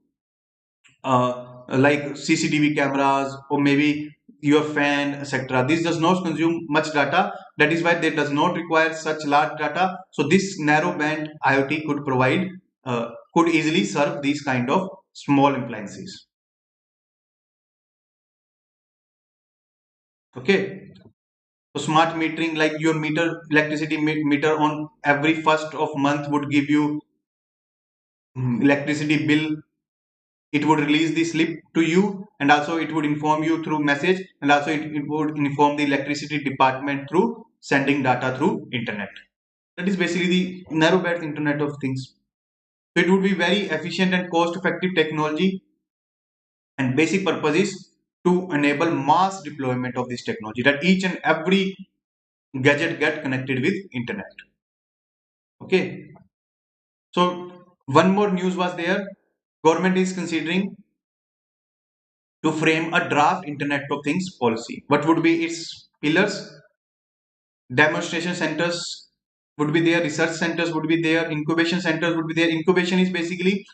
like CCTV cameras or maybe your fan, etc. This does not consume much data. That is why they does not require such large data. So this narrow band IoT could provide, could easily serve these kind of small appliances. Okay. So smart metering, like your electricity meter on every first of month would give you electricity bill. It would release the slip to you, and also it would inform you through message, and also it would inform the electricity department through sending data through internet. That is basically the narrowband Internet of Things. So it would be very efficient and cost effective technology, and basic purpose is to enable mass deployment of this technology, that each and every gadget get connected with internet. Okay. So one more news was there. Government is considering to frame a draft Internet of Things policy. What would be its pillars? Demonstration centers would be there, research centers would be there, incubation centers would be there. Incubation is basically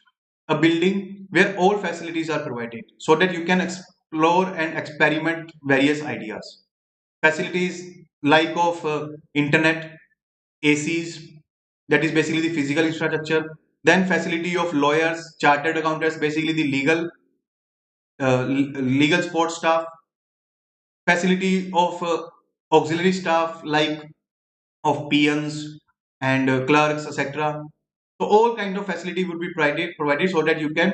a building where all facilities are provided so that you can explore and experiment various ideas. Facilities like of internet, ACs, that is basically the physical infrastructure. Then facility of lawyers, chartered accountants, basically the legal support staff. Facility of auxiliary staff like of peons, and clerks, etc. So all kind of facility would be provided so that you can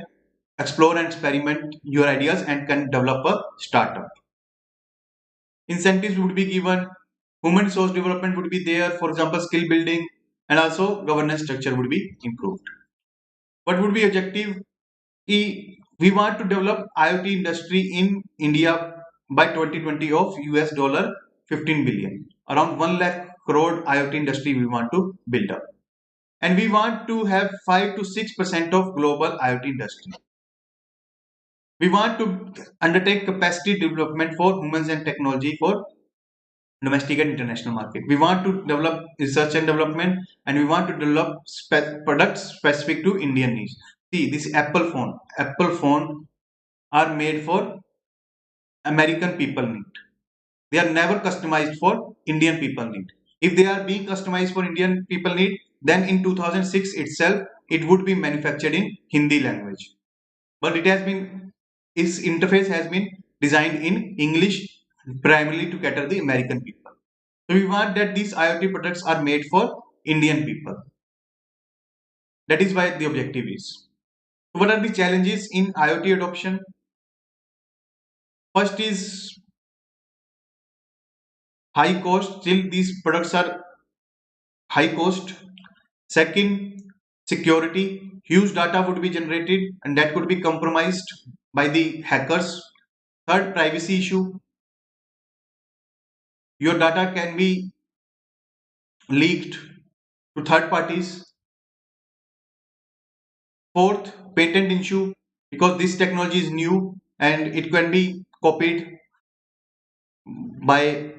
explore and experiment your ideas and can develop a startup. Incentives would be given, human resource development would be there, for example, skill building, and also governance structure would be improved. What would be objective? We want to develop IoT industry in India by 2020 of US dollar 15 billion. Around 1 lakh crore IoT industry we want to build up. And we want to have 5 to 6% of global IoT industry. We want to undertake capacity development for humans and technology for domestic and international market. We want to develop research and development, and we want to develop products specific to Indian needs. See, this Apple phone are made for American people need. They are never customized for Indian people need. If they are being customized for Indian people need, then in 2006 itself, it would be manufactured in Hindi language. But it has been, its interface has been designed in English primarily to cater the American people. So we want that these IoT products are made for Indian people. That is why the objective is. What are the challenges in IoT adoption? First is high cost. Still, these products are high cost. Second, security. Huge data would be generated and that could be compromised by the hackers. Third, privacy issue. Your data can be leaked to third parties. Fourth, patent issue, because this technology is new and it can be copied by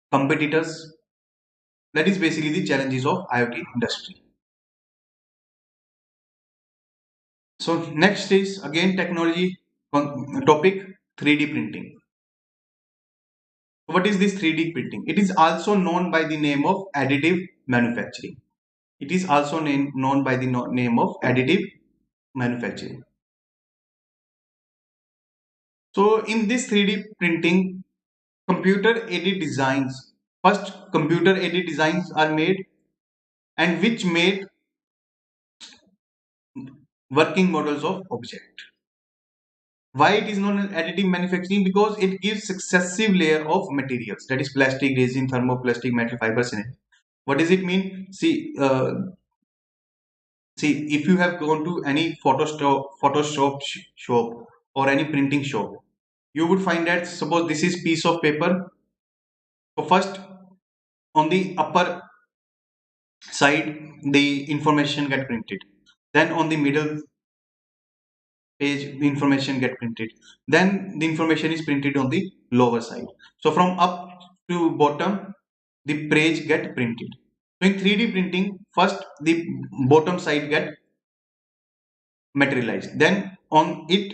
competitors. That is basically the challenges of IoT industry. So next is again technology topic, 3D printing. What is this 3D printing? It is also known by the name of additive manufacturing. It is also known by the name of additive manufacturing. So in this 3D printing, computer aided designs, first computer aided designs are made and which made working models of object. Why it is known as additive manufacturing? Because it gives successive layer of materials, that is plastic, resin, thermoplastic, metal fibers in it. What does it mean? See, if you have gone to any Photoshop shop or any printing shop, you would find that suppose this is piece of paper. So first on the upper side the information get printed. Then on the middle page the information get printed. Then the information is printed on the lower side. So from up to bottom the page get printed. So in 3D printing, first the bottom side get materialized, then on it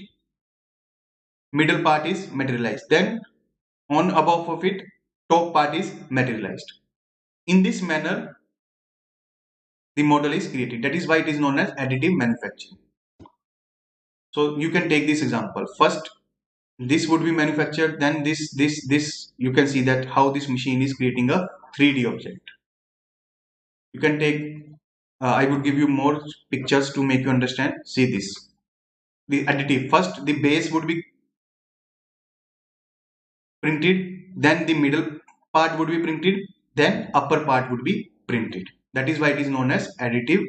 middle part is materialized, then on above of it top part is materialized. In this manner the model is created. That is why it is known as additive manufacturing. So you can take this example. First this would be manufactured, then this you can see that how this machine is creating a 3D object. You can take I would give you more pictures to make you understand. See this, the additive, first the base would be printed, then the middle part would be printed, then upper part would be printed. That is why it is known as additive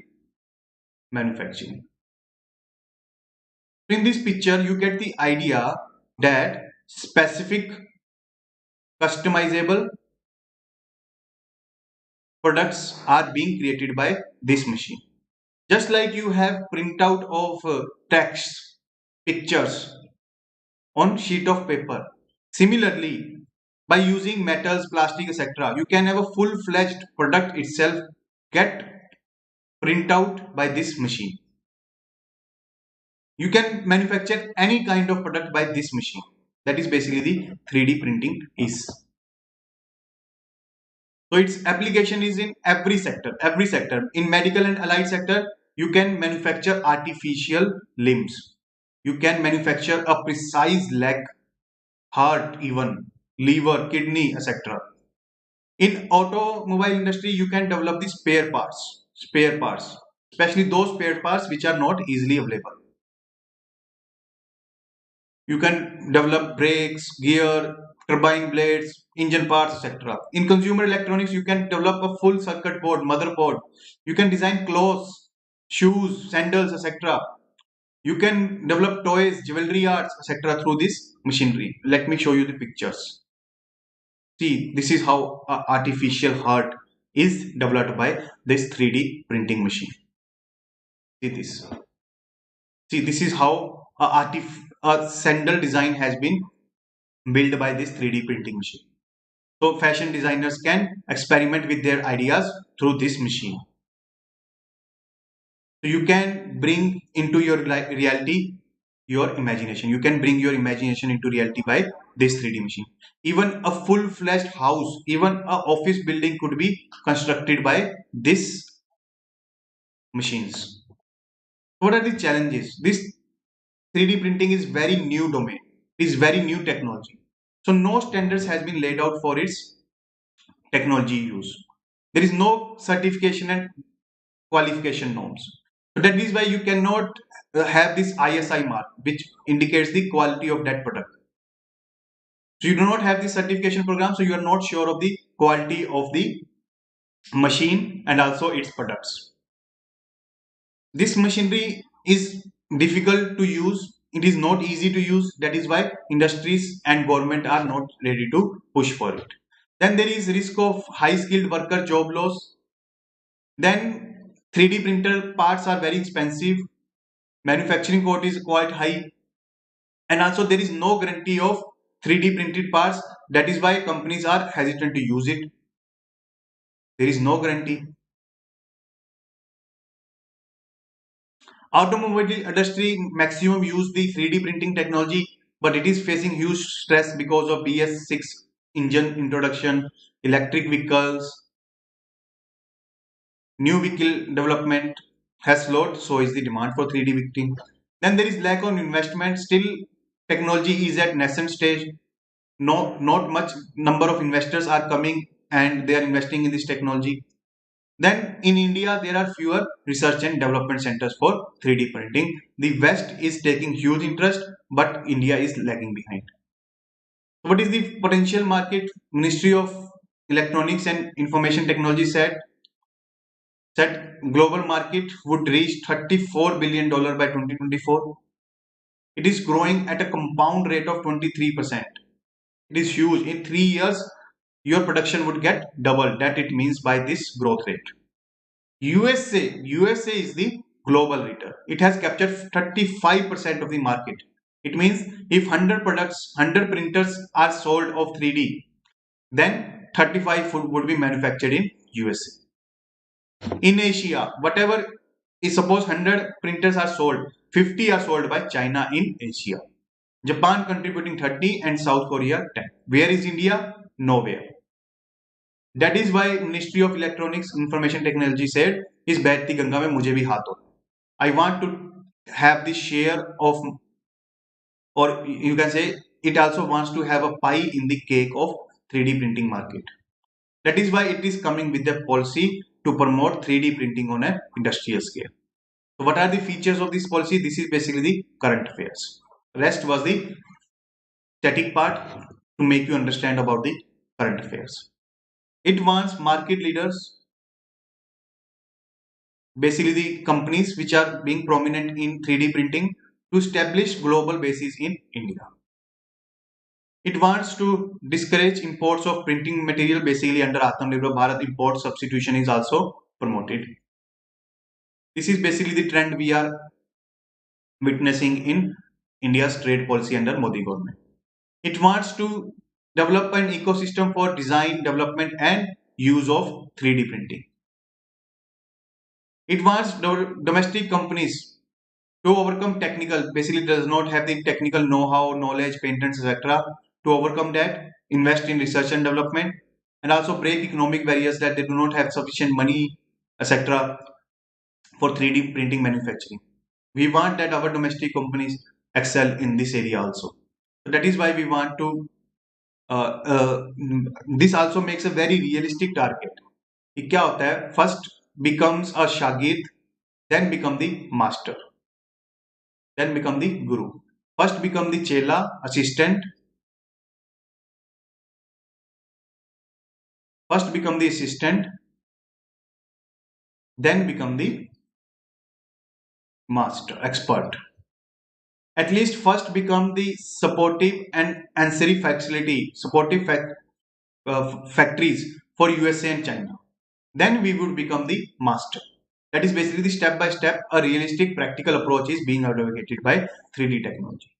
manufacturing. In this picture you get the idea that specific customizable products are being created by this machine. Just like you have printout of text, pictures on sheet of paper. Similarly, by using metals, plastic, etc., you can have a full-fledged product itself get print out by this machine. You can manufacture any kind of product by this machine. That is basically the 3D printing is. So its application is in every sector. In medical and allied sector, you can manufacture artificial limbs. You can manufacture a precise leg, heart even, liver, kidney, etc. In automobile industry, you can develop the spare parts, especially those spare parts which are not easily available. You can develop brakes, gear, turbine blades, engine parts, etc. In consumer electronics, you can develop a full circuit board, motherboard. You can design clothes, shoes, sandals, etc. You can develop toys, jewelry arts, etc. through this machinery. Let me show you the pictures. See, this is how artificial heart is developed by this 3D printing machine. See this. See, this is how a sandal design has been built by this 3D printing machine. So fashion designers can experiment with their ideas through this machine. So you can bring into your reality your imagination. You can bring your imagination into reality by this 3D machine. Even a full-fledged house, even a office building could be constructed by this machines. What are the challenges? This 3D printing is very new domain. It is very new technology. So no standards has been laid out for its technology use. There is no certification and qualification norms. So that is why you cannot have this ISI mark, which indicates the quality of that product. So you do not have the certification program, so you are not sure of the quality of the machine and also its products. This machinery is difficult to use. It is not easy to use. That is why industries and government are not ready to push for it. Then there is risk of high skilled worker job loss. Then 3D printer parts are very expensive. Manufacturing cost is quite high. And also there is no guarantee of 3D printed parts. That is why companies are hesitant to use it. There is no guarantee. Automobile industry maximum use the 3D printing technology, but it is facing huge stress because of BS6 engine introduction, electric vehicles, new vehicle development has slowed, so is the demand for 3D printing. Then there is lack of investment. Still, technology is at nascent stage. Not much number of investors are coming and they are investing in this technology. Then in India, there are fewer research and development centers for 3D printing. The West is taking huge interest, but India is lagging behind. What is the potential market? Ministry of Electronics and Information Technology said global market would reach $34 billion by 2024. It is growing at a compound rate of 23%. It is huge. In 3 years, your production would get double. That it means by this growth rate. USA is the global leader. It has captured 35% of the market. It means if 100 products, 100 printers are sold of 3D, then 35 would be manufactured in USA. In Asia, whatever is suppose 100 printers are sold, 50 are sold by China in Asia. Japan contributing 30 and South Korea 10. Where is India? Nowhere. That is why Ministry of Electronics Information Technology said इस बहती गंगा में मुझे भी हाथ हो. I want to have the share of, or you can say it also wants to have a pie in the cake of 3D printing market. That is why it is coming with a policy to promote 3D printing on an industrial scale. So what are the features of this policy? This is basically the current affairs. Rest was the static part to make you understand about the current affairs. It wants market leaders, basically the companies which are being prominent in 3D printing, to establish global bases in India. It wants to discourage imports of printing material, basically under Atmanirbhar Bharat import substitution is also promoted. This is basically the trend we are witnessing in India's trade policy under Modi government. It wants to develop an ecosystem for design, development and use of 3D printing. It wants domestic companies to overcome technical, basically does not have the technical know-how, knowledge, patents, etc. To overcome that, invest in research and development, and also break economic barriers that they do not have sufficient money, etc. for 3D printing manufacturing. We want that our domestic companies excel in this area also. So that is why we want to this also makes a very realistic target. ये क्या होता है? First becomes a shagird, then become the master, then become the guru. First become the chela, assistant. First become the assistant, then become the master, expert. At least first become the supportive and ancillary facility, factories for USA and China. Then we would become the master. That is basically the step by step, a realistic practical approach is being advocated by 3D technology.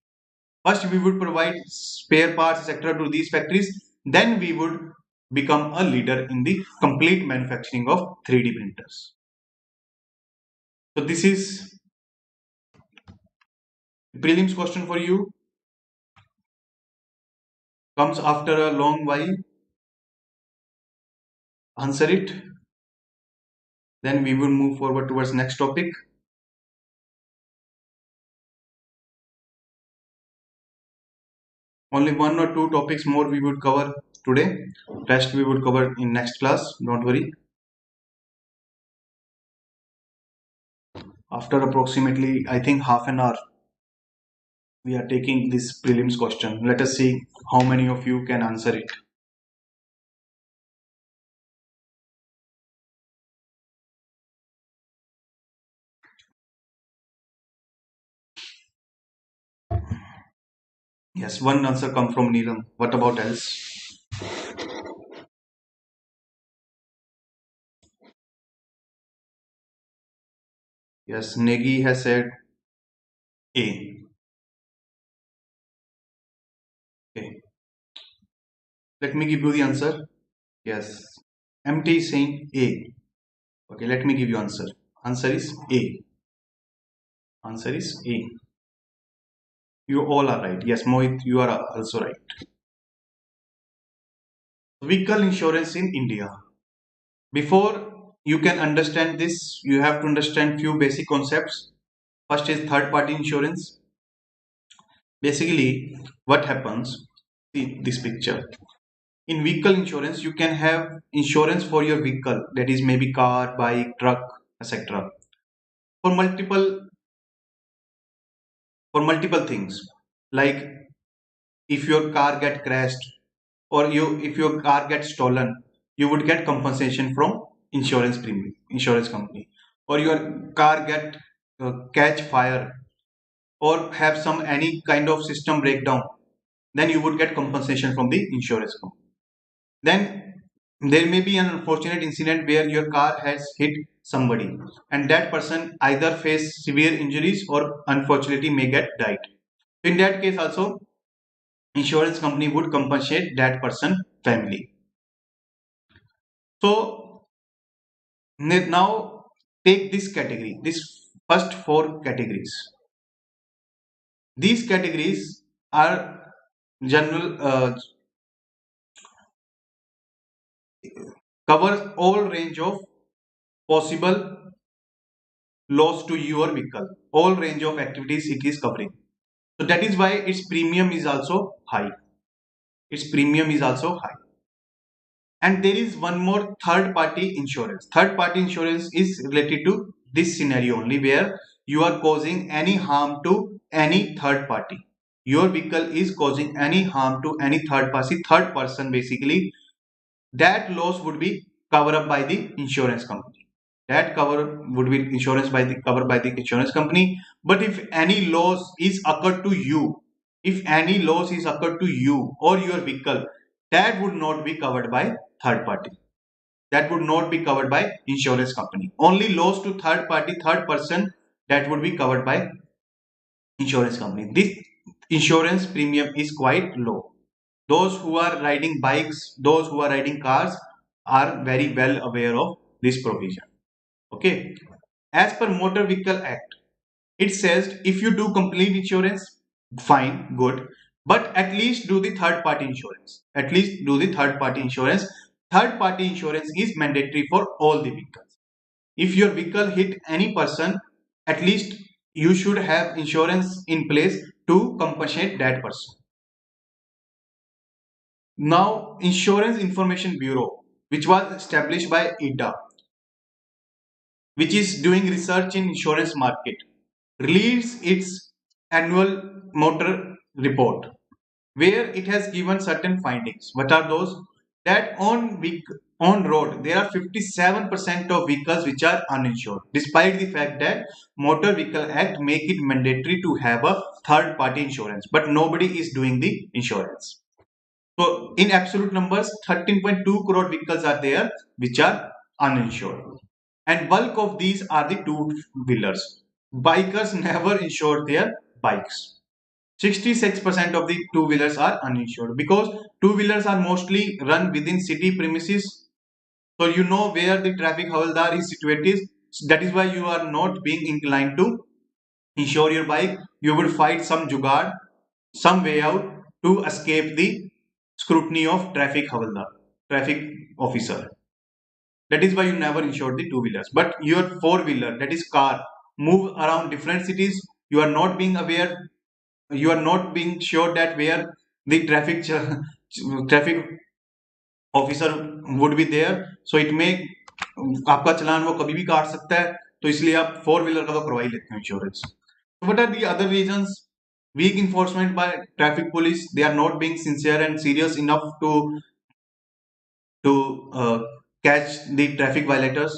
First, we would provide spare parts, etc. to these factories. Then we would become a leader in the complete manufacturing of 3D printers. So this is prelims question for you. Comes after a long while. Answer it. Then we will move forward towards next topic. Only one or two topics more we would cover today. Rest we would cover in next class. Don't worry. After approximately, I think, half an hour, we are taking this prelims question. Let us see how many of you can answer it. Yes, one answer come from Neelam. What about else? Yes, Negi has said A. Okay. Let me give you the answer. Yes. MT is saying A. Okay, let me give you answer. Answer is A. Answer is A. You all are right. Yes, Mohit, you are also right. Vehicle insurance in India. Before you can understand this, you have to understand few basic concepts. First is third party insurance. Basically, what happens, see this picture. In vehicle insurance, you can have insurance for your vehicle, that is maybe car, bike, truck, etc. For multiple things, like if your car get crashed or if your car gets stolen, you would get compensation from insurance company, or your car get catch fire or have some any kind of system breakdown, then you would get compensation from the insurance company. Then there may be an unfortunate incident where your car has hit somebody and that person either face severe injuries or unfortunately may get died. In that case also, insurance company would compensate that person family. So now take this category, this first four categories. These categories are general, covers all range of possible loss to your vehicle, all range of activities it is covering. So that is why its premium is also high. Its premium is also high. And there is one more third party insurance. Third party insurance is related to this scenario only, where you are causing any harm to any third party. Your vehicle is causing any harm to any third person basically. That loss would be covered up by the insurance company. That cover would be covered by the insurance company. But if any loss is occurred to you, or your vehicle, that would not be covered by third party. That would not be covered by insurance company. Only loss to third party, third person, that would be covered by insurance company. This insurance premium is quite low. Those who are riding bikes, those who are riding cars are very well aware of this provision. Okay. As per Motor Vehicle Act, it says if you do complete insurance, fine, good. But at least do the third party insurance. At least do the third party insurance. Third party insurance is mandatory for all the vehicles. If your vehicle hit any person, at least you should have insurance in place to compensate that person. Now, Insurance Information Bureau, which was established by IDA, which is doing research in insurance market, released its annual motor report where it has given certain findings. What are those? That on road there are 57% of vehicles which are uninsured, despite the fact that Motor Vehicle Act make it mandatory to have a third party insurance, but nobody is doing the insurance. So in absolute numbers, 13.2 crore vehicles are there which are uninsured, and bulk of these are the two wheelers. Bikers never insure their bikes. 66% of the two wheelers are uninsured because two wheelers are mostly run within city premises. So you know where the traffic havaldar is situated. So that is why you are not being inclined to insure your bike. You will find some jugaad, some way out to escape the scrutiny of traffic havaldar, traffic officer. That is why you never insure the two wheelers. But your four wheeler, that is car, move around different cities. You are not being aware, you are not being sure that where the traffic officer would be there, so it may आपका चलान वो कभी भी काट सकता है, तो इसलिए आप फोर व्हीलर का तो करवा ही लेते हैं insurance. What are the other reasons? Weak enforcement by traffic police. They are not being sincere and serious enough to catch the traffic violators.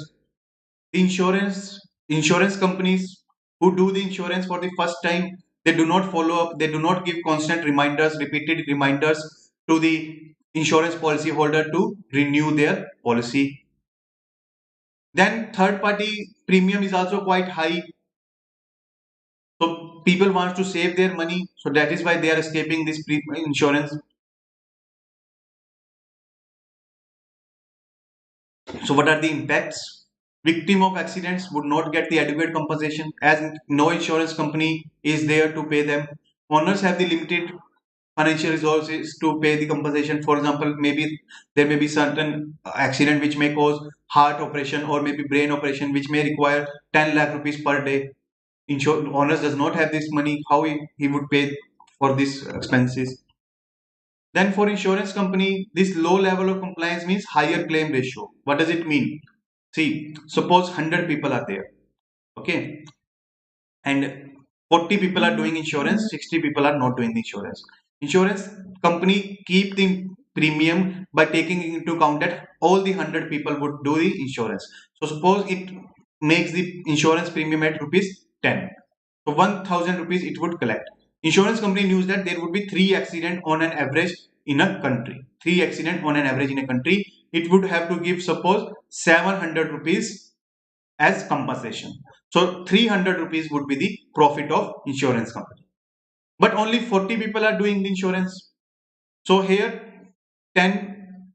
The insurance companies who do the insurance for the first time, they do not follow up. They do not give constant reminders, repeated reminders to the insurance policy holder to renew their policy. Then third party premium is also quite high. So people want to save their money. So that is why they are escaping this insurance. So what are the impacts? Victim of accidents would not get the adequate compensation as no insurance company is there to pay them. Owners have the limited financial resources to pay the compensation. For example, maybe there may be certain accident which may cause heart operation or maybe brain operation which may require 10 lakh rupees per day. Owners does not have this money. How he would pay for these expenses? Then for insurance company, this low level of compliance means higher claim ratio. What does it mean? See, suppose 100 people are there, okay, and 40 people are doing insurance, 60 people are not doing the insurance. Insurance company keep the premium by taking into account that all the 100 people would do the insurance. So suppose it makes the insurance premium at rupees 10. So 1000 rupees it would collect. Insurance company knows that there would be 3 accident on an average in a country. 3 accident on an average in a country. It would have to give suppose 700 rupees as compensation. So 300 rupees would be the profit of insurance company. But only 40 people are doing the insurance. So here 10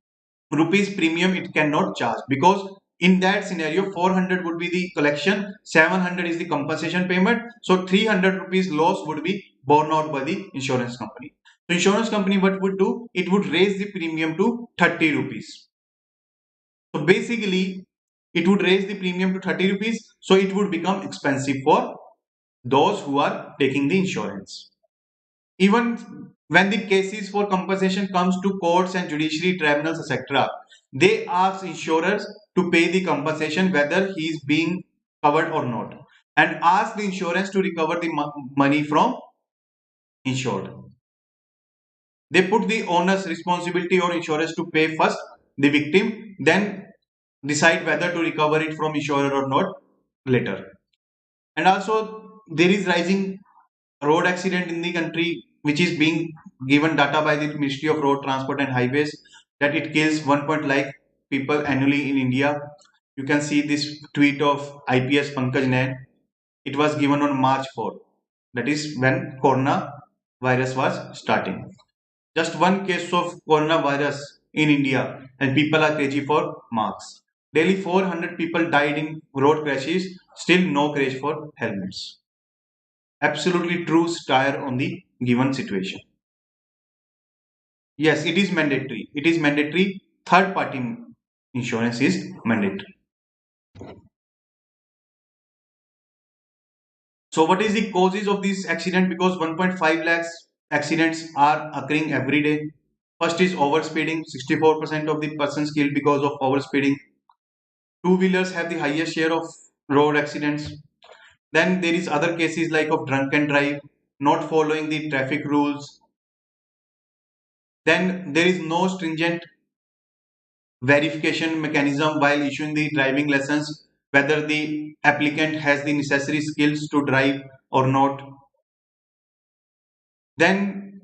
rupees premium it cannot charge because in that scenario 400 would be the collection, 700 is the compensation payment. So 300 rupees loss would be borne out by the insurance company. So insurance company what would do? It would raise the premium to 30 rupees. So basically it would raise the premium to 30 rupees. So it would become expensive for those who are taking the insurance. Even when the cases for compensation comes to courts and judiciary tribunals, etc., they ask insurers to pay the compensation whether he is being covered or not, and ask the insurance to recover the money from insured. They put the owner's responsibility or insurers to pay first the victim, then decide whether to recover it from insurer or not later. And also there is rising road accident in the country, which is being given data by the Ministry of Road Transport and Highways, that it kills 1 like people annually in India. You can see this tweet of IPS Pankaj Nain. It was given on March 4th. That is when coronavirus was starting. Just one case of coronavirus in India, and people are crazy for marks. Daily 400 people died in road crashes, still no craze for helmets. Absolutely true stare on the given situation. Yes, it is mandatory. It is mandatory. Third party insurance is mandatory. So what is the causes of this accident? Because 1.5 lakhs accidents are occurring every day. First is overspeeding. 64% of the persons killed because of overspeeding. Two-wheelers have the highest share of road accidents. Then there is other cases like of drunken drive, not following the traffic rules. Then there is no stringent verification mechanism while issuing the driving lessons, whether the applicant has the necessary skills to drive or not. Then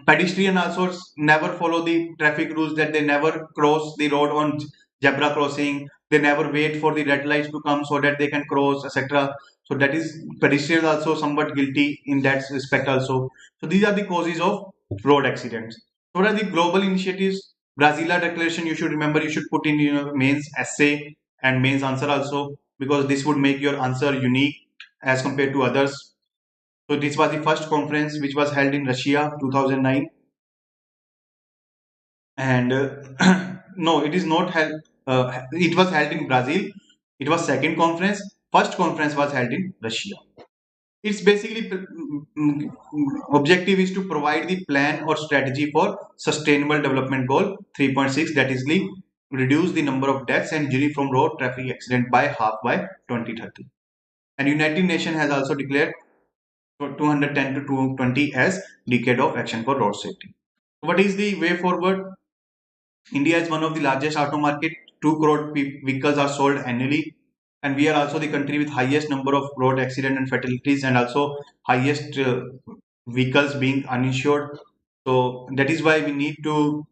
pedestrian also never follow the traffic rules, that they never cross the road on zebra crossing, they never wait for the red lights to come so that they can cross, etc. So that is pedestrians also somewhat guilty in that respect also. So these are the causes of road accidents. So what are the global initiatives? Brazila declaration, you should remember, you should put in your mains essay and mains answer also, because this would make your answer unique as compared to others. So this was the first conference which was held in Russia 2009, and no, it is not held. It was held in Brazil. It was second conference. First conference was held in Russia. It's basically objective is to provide the plan or strategy for sustainable development goal 3.6, that is the reduce the number of deaths and injury from road traffic accident by half by 2030. And United Nations has also declared 210 to 220 as decade of action for road safety. What is the way forward? India is one of the largest auto market. 2 crore vehicles are sold annually, and we are also the country with highest number of road accident and fatalities, and also highest vehicles being uninsured. So that is why we need to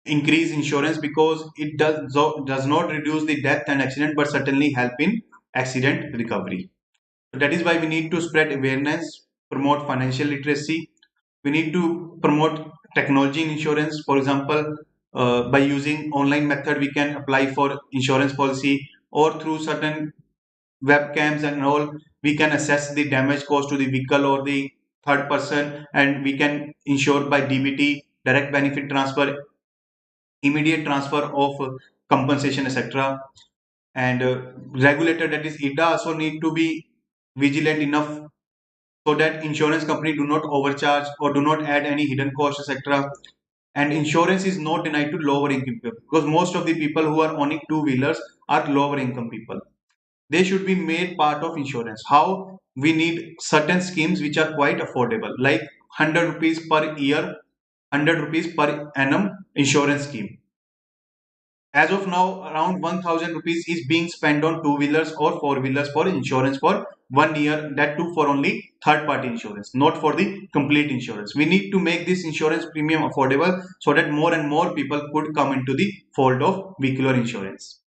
increase insurance, because it does not reduce the death and accident, but certainly help in accident recovery. So that is why we need to spread awareness, promote financial literacy. We need to promote technology in insurance. For example, by using online method, we can apply for insurance policy, or through certain webcams and all, we can assess the damage caused to the vehicle or the third person, and we can insure by DBT, direct benefit transfer, immediate transfer of compensation, etc. And regulator, that is IDA, also need to be vigilant enough so that insurance company do not overcharge or do not add any hidden costs, etc. And insurance is not denied to lower income people, because most of the people who are owning two-wheelers are lower income people. They should be made part of insurance. How? We need certain schemes which are quite affordable, like 100 rupees per year, 100 rupees per annum insurance scheme. As of now, around 1000 rupees is being spent on two-wheelers or four-wheelers for insurance for 1 year, that too for only third-party insurance, not for the complete insurance. We need to make this insurance premium affordable so that more and more people could come into the fold of vehicular insurance.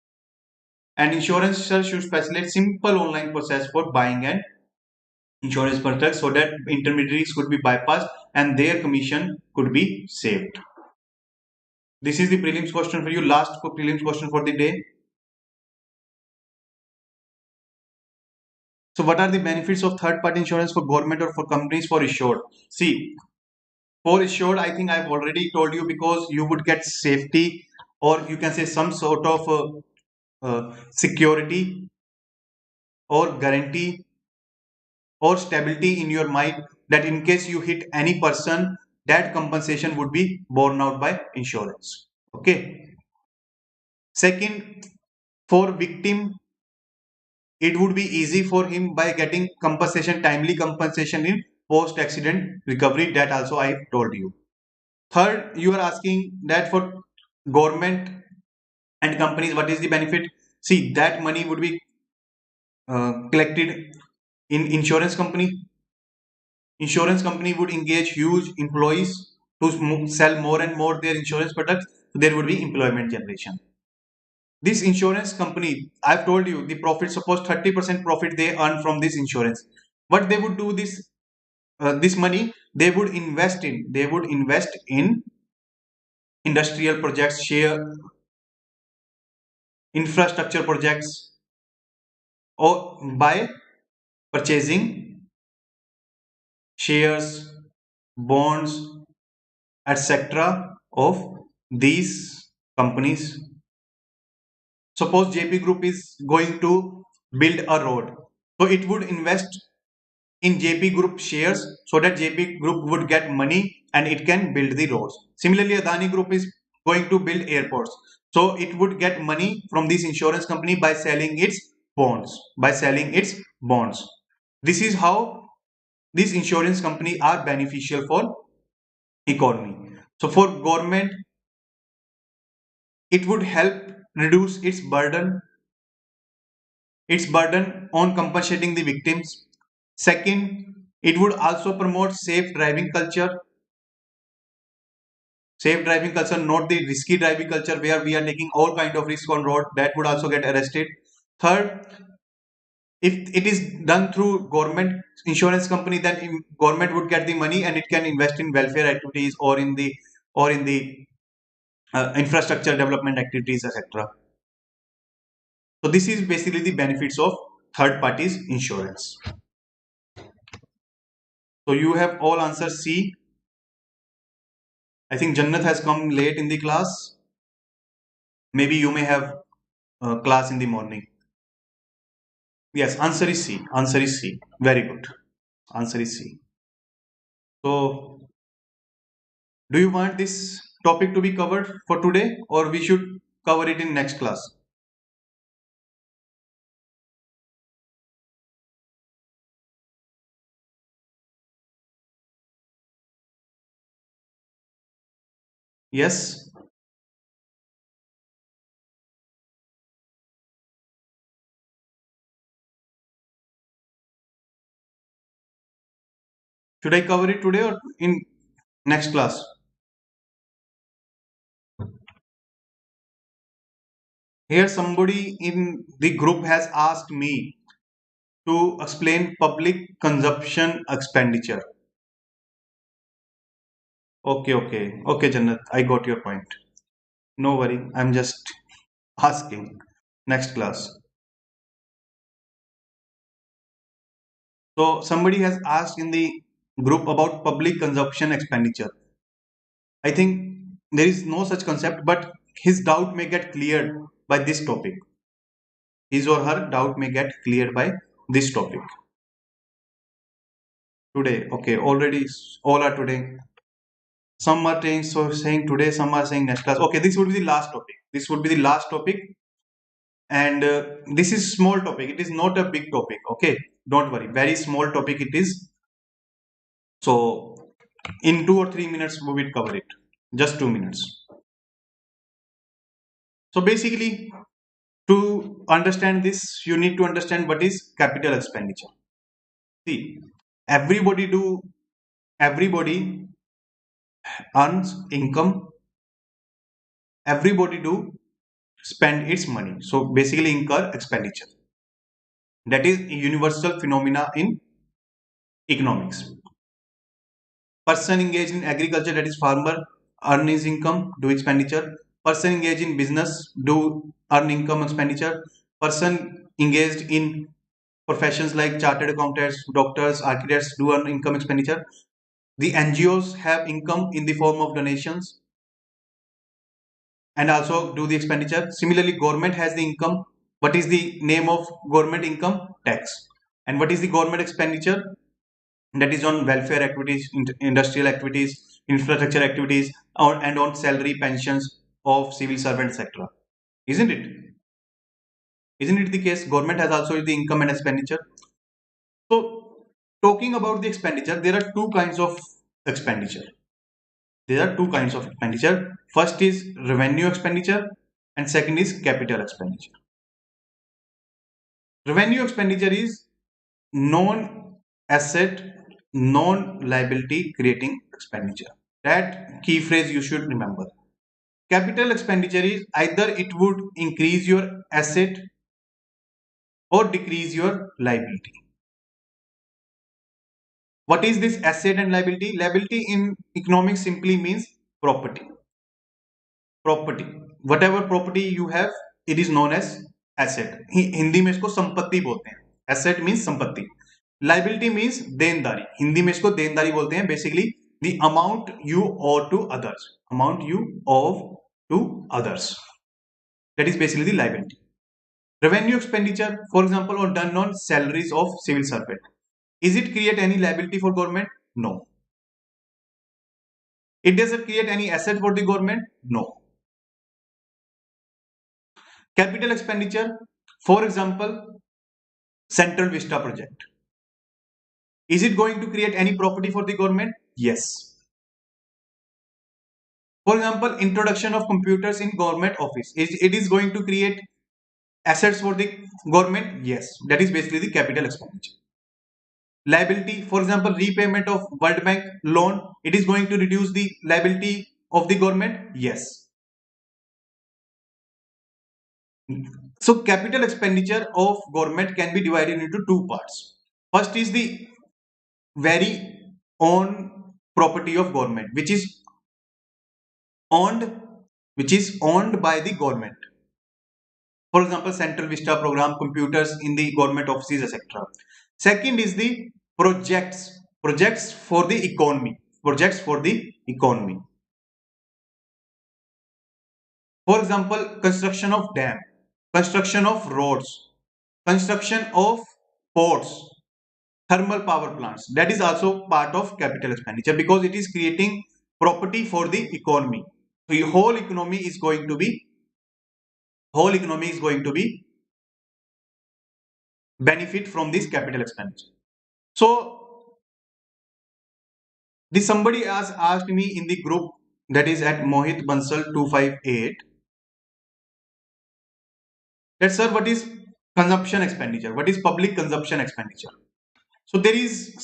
And insurance should facilitate simple online process for buying an insurance product so that intermediaries could be bypassed and their commission could be saved. This is the prelims question for you, last prelims question for the day. So what are the benefits of third party insurance for government or for companies for assured? See, for assured, I think I've already told you, because you would get safety, or you can say some sort of security or guarantee or stability in your mind, that in case you hit any person, that compensation would be borne out by insurance. Okay. Second, for victim, it would be easy for him by getting compensation, timely compensation in post accident recovery. That also I told you. Third, you are asking that for government and companies, what is the benefit? See, that money would be collected in insurance company. Insurance company would engage huge employees to sell more and more their insurance products. There would be employment generation. This insurance company, I've told you the profit, suppose 30% profit they earn from this insurance. What they would do, this money they would invest in industrial projects, share infrastructure projects, or by purchasing shares, bonds, etc. of these companies. Suppose JP Group is going to build a road, so it would invest in JP Group shares so that JP Group would get money and it can build the roads. Similarly, Adani Group is going to build airports. So it would get money from this insurance company by selling its bonds. This is how these insurance companies are beneficial for economy. So for government, it would help reduce its burden on compensating the victims. Second, it would also promote safe driving culture, not the risky driving culture where we are taking all kind of risk on road that would also get arrested. Third, if it is done through government insurance company, then government would get the money and it can invest in welfare activities or in the infrastructure development activities, etc. So this is basically the benefits of third parties insurance. So you have all answered C. I think Jannat has come late in the class. Maybe you may have class in the morning. Yes, answer is C. Answer is C. Very good. Answer is C. So, do you want this topic to be covered for today, or we should cover it in next class? Yes. Should I cover it today or in next class? Here, somebody in the group has asked me to explain public consumption expenditure. Okay, Jannat, I got your point. No worry, I'm just asking. Next class. So somebody has asked in the group about public consumption expenditure. I think there is no such concept, but his doubt may get cleared by this topic. His or her doubt may get cleared by this topic. Today, okay, already all are today. Some are saying today, some are saying next class. Okay, this would be the last topic. This would be the last topic, and this is small topic. It is not a big topic. Okay, don't worry. Very small topic it is. So in 2 or 3 minutes we will cover it. Just 2 minutes. So basically, to understand this, you need to understand what is capital expenditure. See, everybody earns income, everybody do spend its money. So basically incur expenditure. That is a universal phenomena in economics. Person engaged in agriculture, that is farmer, earn his income, do expenditure. Person engaged in business, do earn income, expenditure. Person engaged in professions like chartered accountants, doctors, architects do earn income, expenditure. The NGOs have income in the form of donations and also do the expenditure. Similarly, government has the income. What is the name of government income? Tax. And what is the government expenditure? That is on welfare activities, industrial activities, infrastructure activities, and on salary pensions of civil servants, etc. Isn't it? Isn't it the case? Government has also the income and expenditure. So, talking about the expenditure, there are two kinds of expenditure. There are two kinds of expenditure. First is revenue expenditure, and second is capital expenditure. Revenue expenditure is non-asset, non-liability creating expenditure. That key phrase you should remember. Capital expenditure is either it would increase your asset or decrease your liability. What is this asset and liability? Liability in economics simply means property. Property. Whatever property you have, it is known as asset. Hindi में इसको संपत्ति बोलते हैं. Asset means संपत्ति. Liability means देनदारी. हिंदी में इसको देनदारी बोलते हैं. Basically, the amount you owe to others. Amount you owe to others. That is basically the liability. Revenue expenditure, for example, are done on salaries of civil servant. Is it create any liability for government? No. It doesn't create any asset for the government? No. Capital expenditure, for example, Central Vista project. Is it going to create any property for the government? Yes. For example, introduction of computers in government office. It is going to create assets for the government? Yes. That is basically the capital expenditure. Liability, for example, repayment of World Bank loan. It is going to reduce the liability of the government? Yes. So capital expenditure of government can be divided into two parts. First is the very own property of government, owned which is owned by the government. For example, Central Vista program, computers in the government offices, etc. Second is the projects for the economy. Projects for the economy. For example, construction of dam, construction of roads, construction of ports, thermal power plants. That is also part of capital expenditure because it is creating property for the economy. So your whole economy is going to be benefit from this capital expenditure. So this somebody has asked me in the group, that is at Mohit Bansal 258, that sir, what is consumption expenditure? What is public consumption expenditure? So there is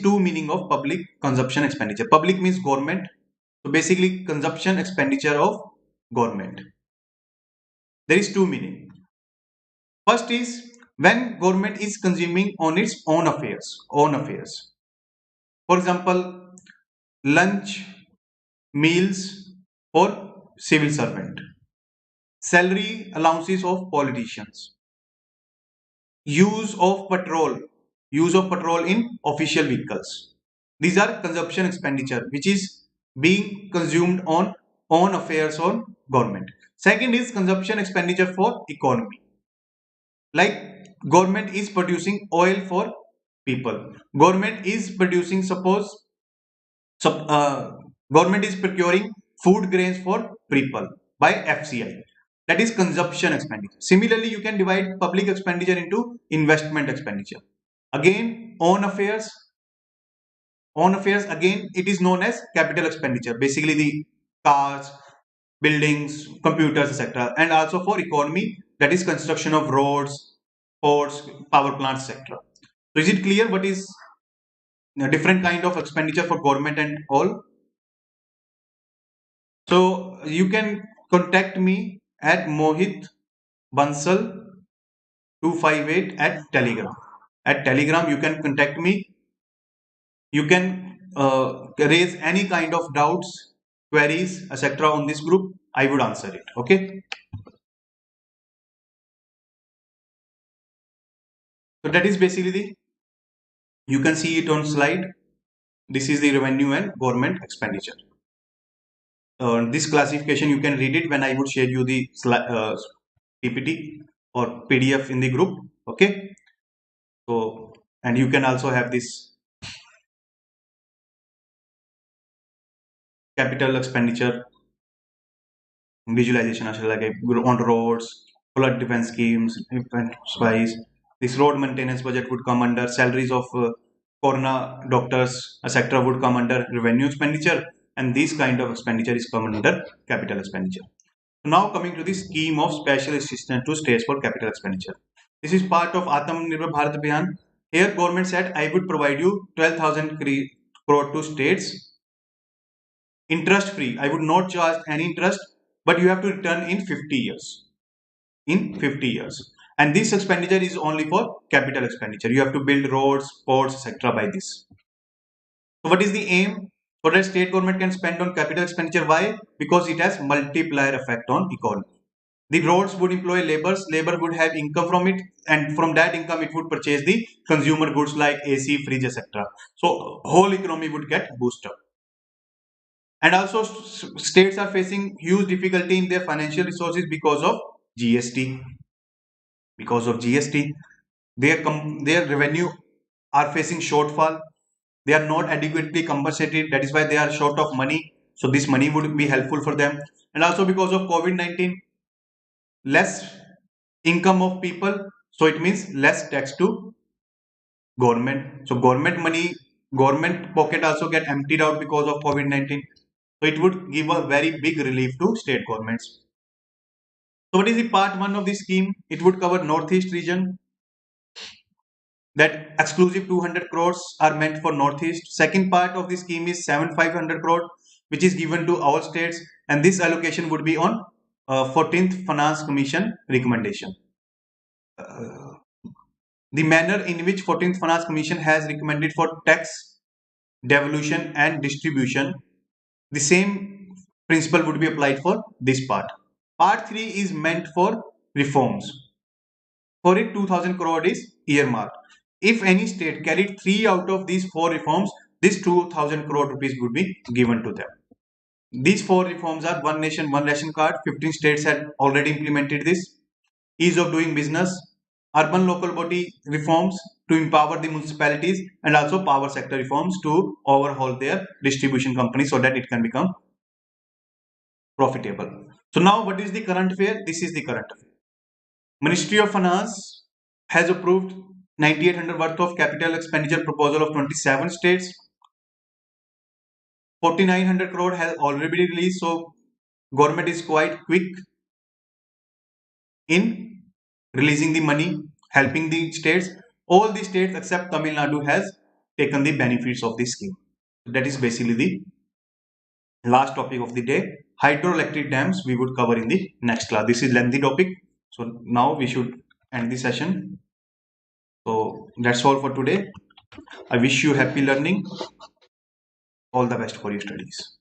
two meaning of public consumption expenditure. Public means government. So basically consumption expenditure of government. There is two meaning. First is when government is consuming on its own affairs. For example, lunch, meals for civil servant, salary allowances of politicians, use of patrol in official vehicles. These are consumption expenditure which is being consumed on own affairs on government. Second is consumption expenditure for economy. Like government is producing oil for people. Government is producing, suppose, government is procuring food grains for people by FCI. That is consumption expenditure. Similarly, you can divide public expenditure into investment expenditure. Again, own affairs again, it is known as capital expenditure. Basically, the cars, buildings, computers, etc. And also for economy, that is construction of roads, ports, power plants, etc. So is it clear what is a different kind of expenditure for government and all? So you can contact me at Mohit Bansal 258 at Telegram. At Telegram, you can contact me. You can raise any kind of doubts, queries, etc. on this group. I would answer it. Okay. So that is basically you can see it on slide. This is the revenue and government expenditure. This classification you can read it when I would share you the PPT or PDF in the group. Okay. So, and you can also have this capital expenditure visualization like on roads, flood defense schemes, event wise. This road maintenance budget would come under salaries of corona doctors, etc. would come under revenue expenditure, and this kind of expenditure is come under capital expenditure. Now coming to the scheme of special assistance to states for capital expenditure. This is part of Atmanirbhar Bharat Abhiyan. Here government said I would provide you 12,000 crore to states interest free. I would not charge any interest, but you have to return in 50 years. In 50 years. And this expenditure is only for capital expenditure. You have to build roads, ports, etc. by this. So what is the aim? So that state government can spend on capital expenditure. Why? Because it has multiplier effect on economy. The roads would employ laborers, labor would have income from it, and from that income it would purchase the consumer goods like AC, fridge, etc. So whole economy would get boosted up. And also states are facing huge difficulty in their financial resources because of GST. because of GST. Their revenue are facing shortfall. They are not adequately compensated. That is why they are short of money. So this money would be helpful for them. And also because of COVID-19, less income of people. So it means less tax to government. So government pocket also get emptied out because of COVID-19. So it would give a very big relief to state governments. So what is the part one of the scheme? It would cover Northeast region. That exclusive 200 crores are meant for Northeast. Second part of the scheme is 7,500 crore, which is given to all states, and this allocation would be on 14th Finance Commission recommendation. The manner in which 14th Finance Commission has recommended for tax devolution and distribution, the same principle would be applied for this part. Part 3 is meant for reforms. For it, 2000 crore is earmarked. If any state carried 3 out of these 4 reforms, this 2000 crore rupees would be given to them. These 4 reforms are One Nation, One Ration Card. 15 states had already implemented this. Ease of doing business, urban local body reforms to empower the municipalities, and also power sector reforms to overhaul their distribution company so that it can become profitable. So now what is the current affair? This is the current affair. Ministry of Finance has approved 9,800 worth of capital expenditure proposal of 27 states. 4,900 crore has already been released, so government is quite quick in releasing the money, helping the states. All the states except Tamil Nadu has taken the benefits of this scheme. That is basically the last topic of the day. Hydroelectric dams we would cover in the next class. This is lengthy topic, so now we should end the session. So that's all for today. I wish you happy learning. All the best for your studies.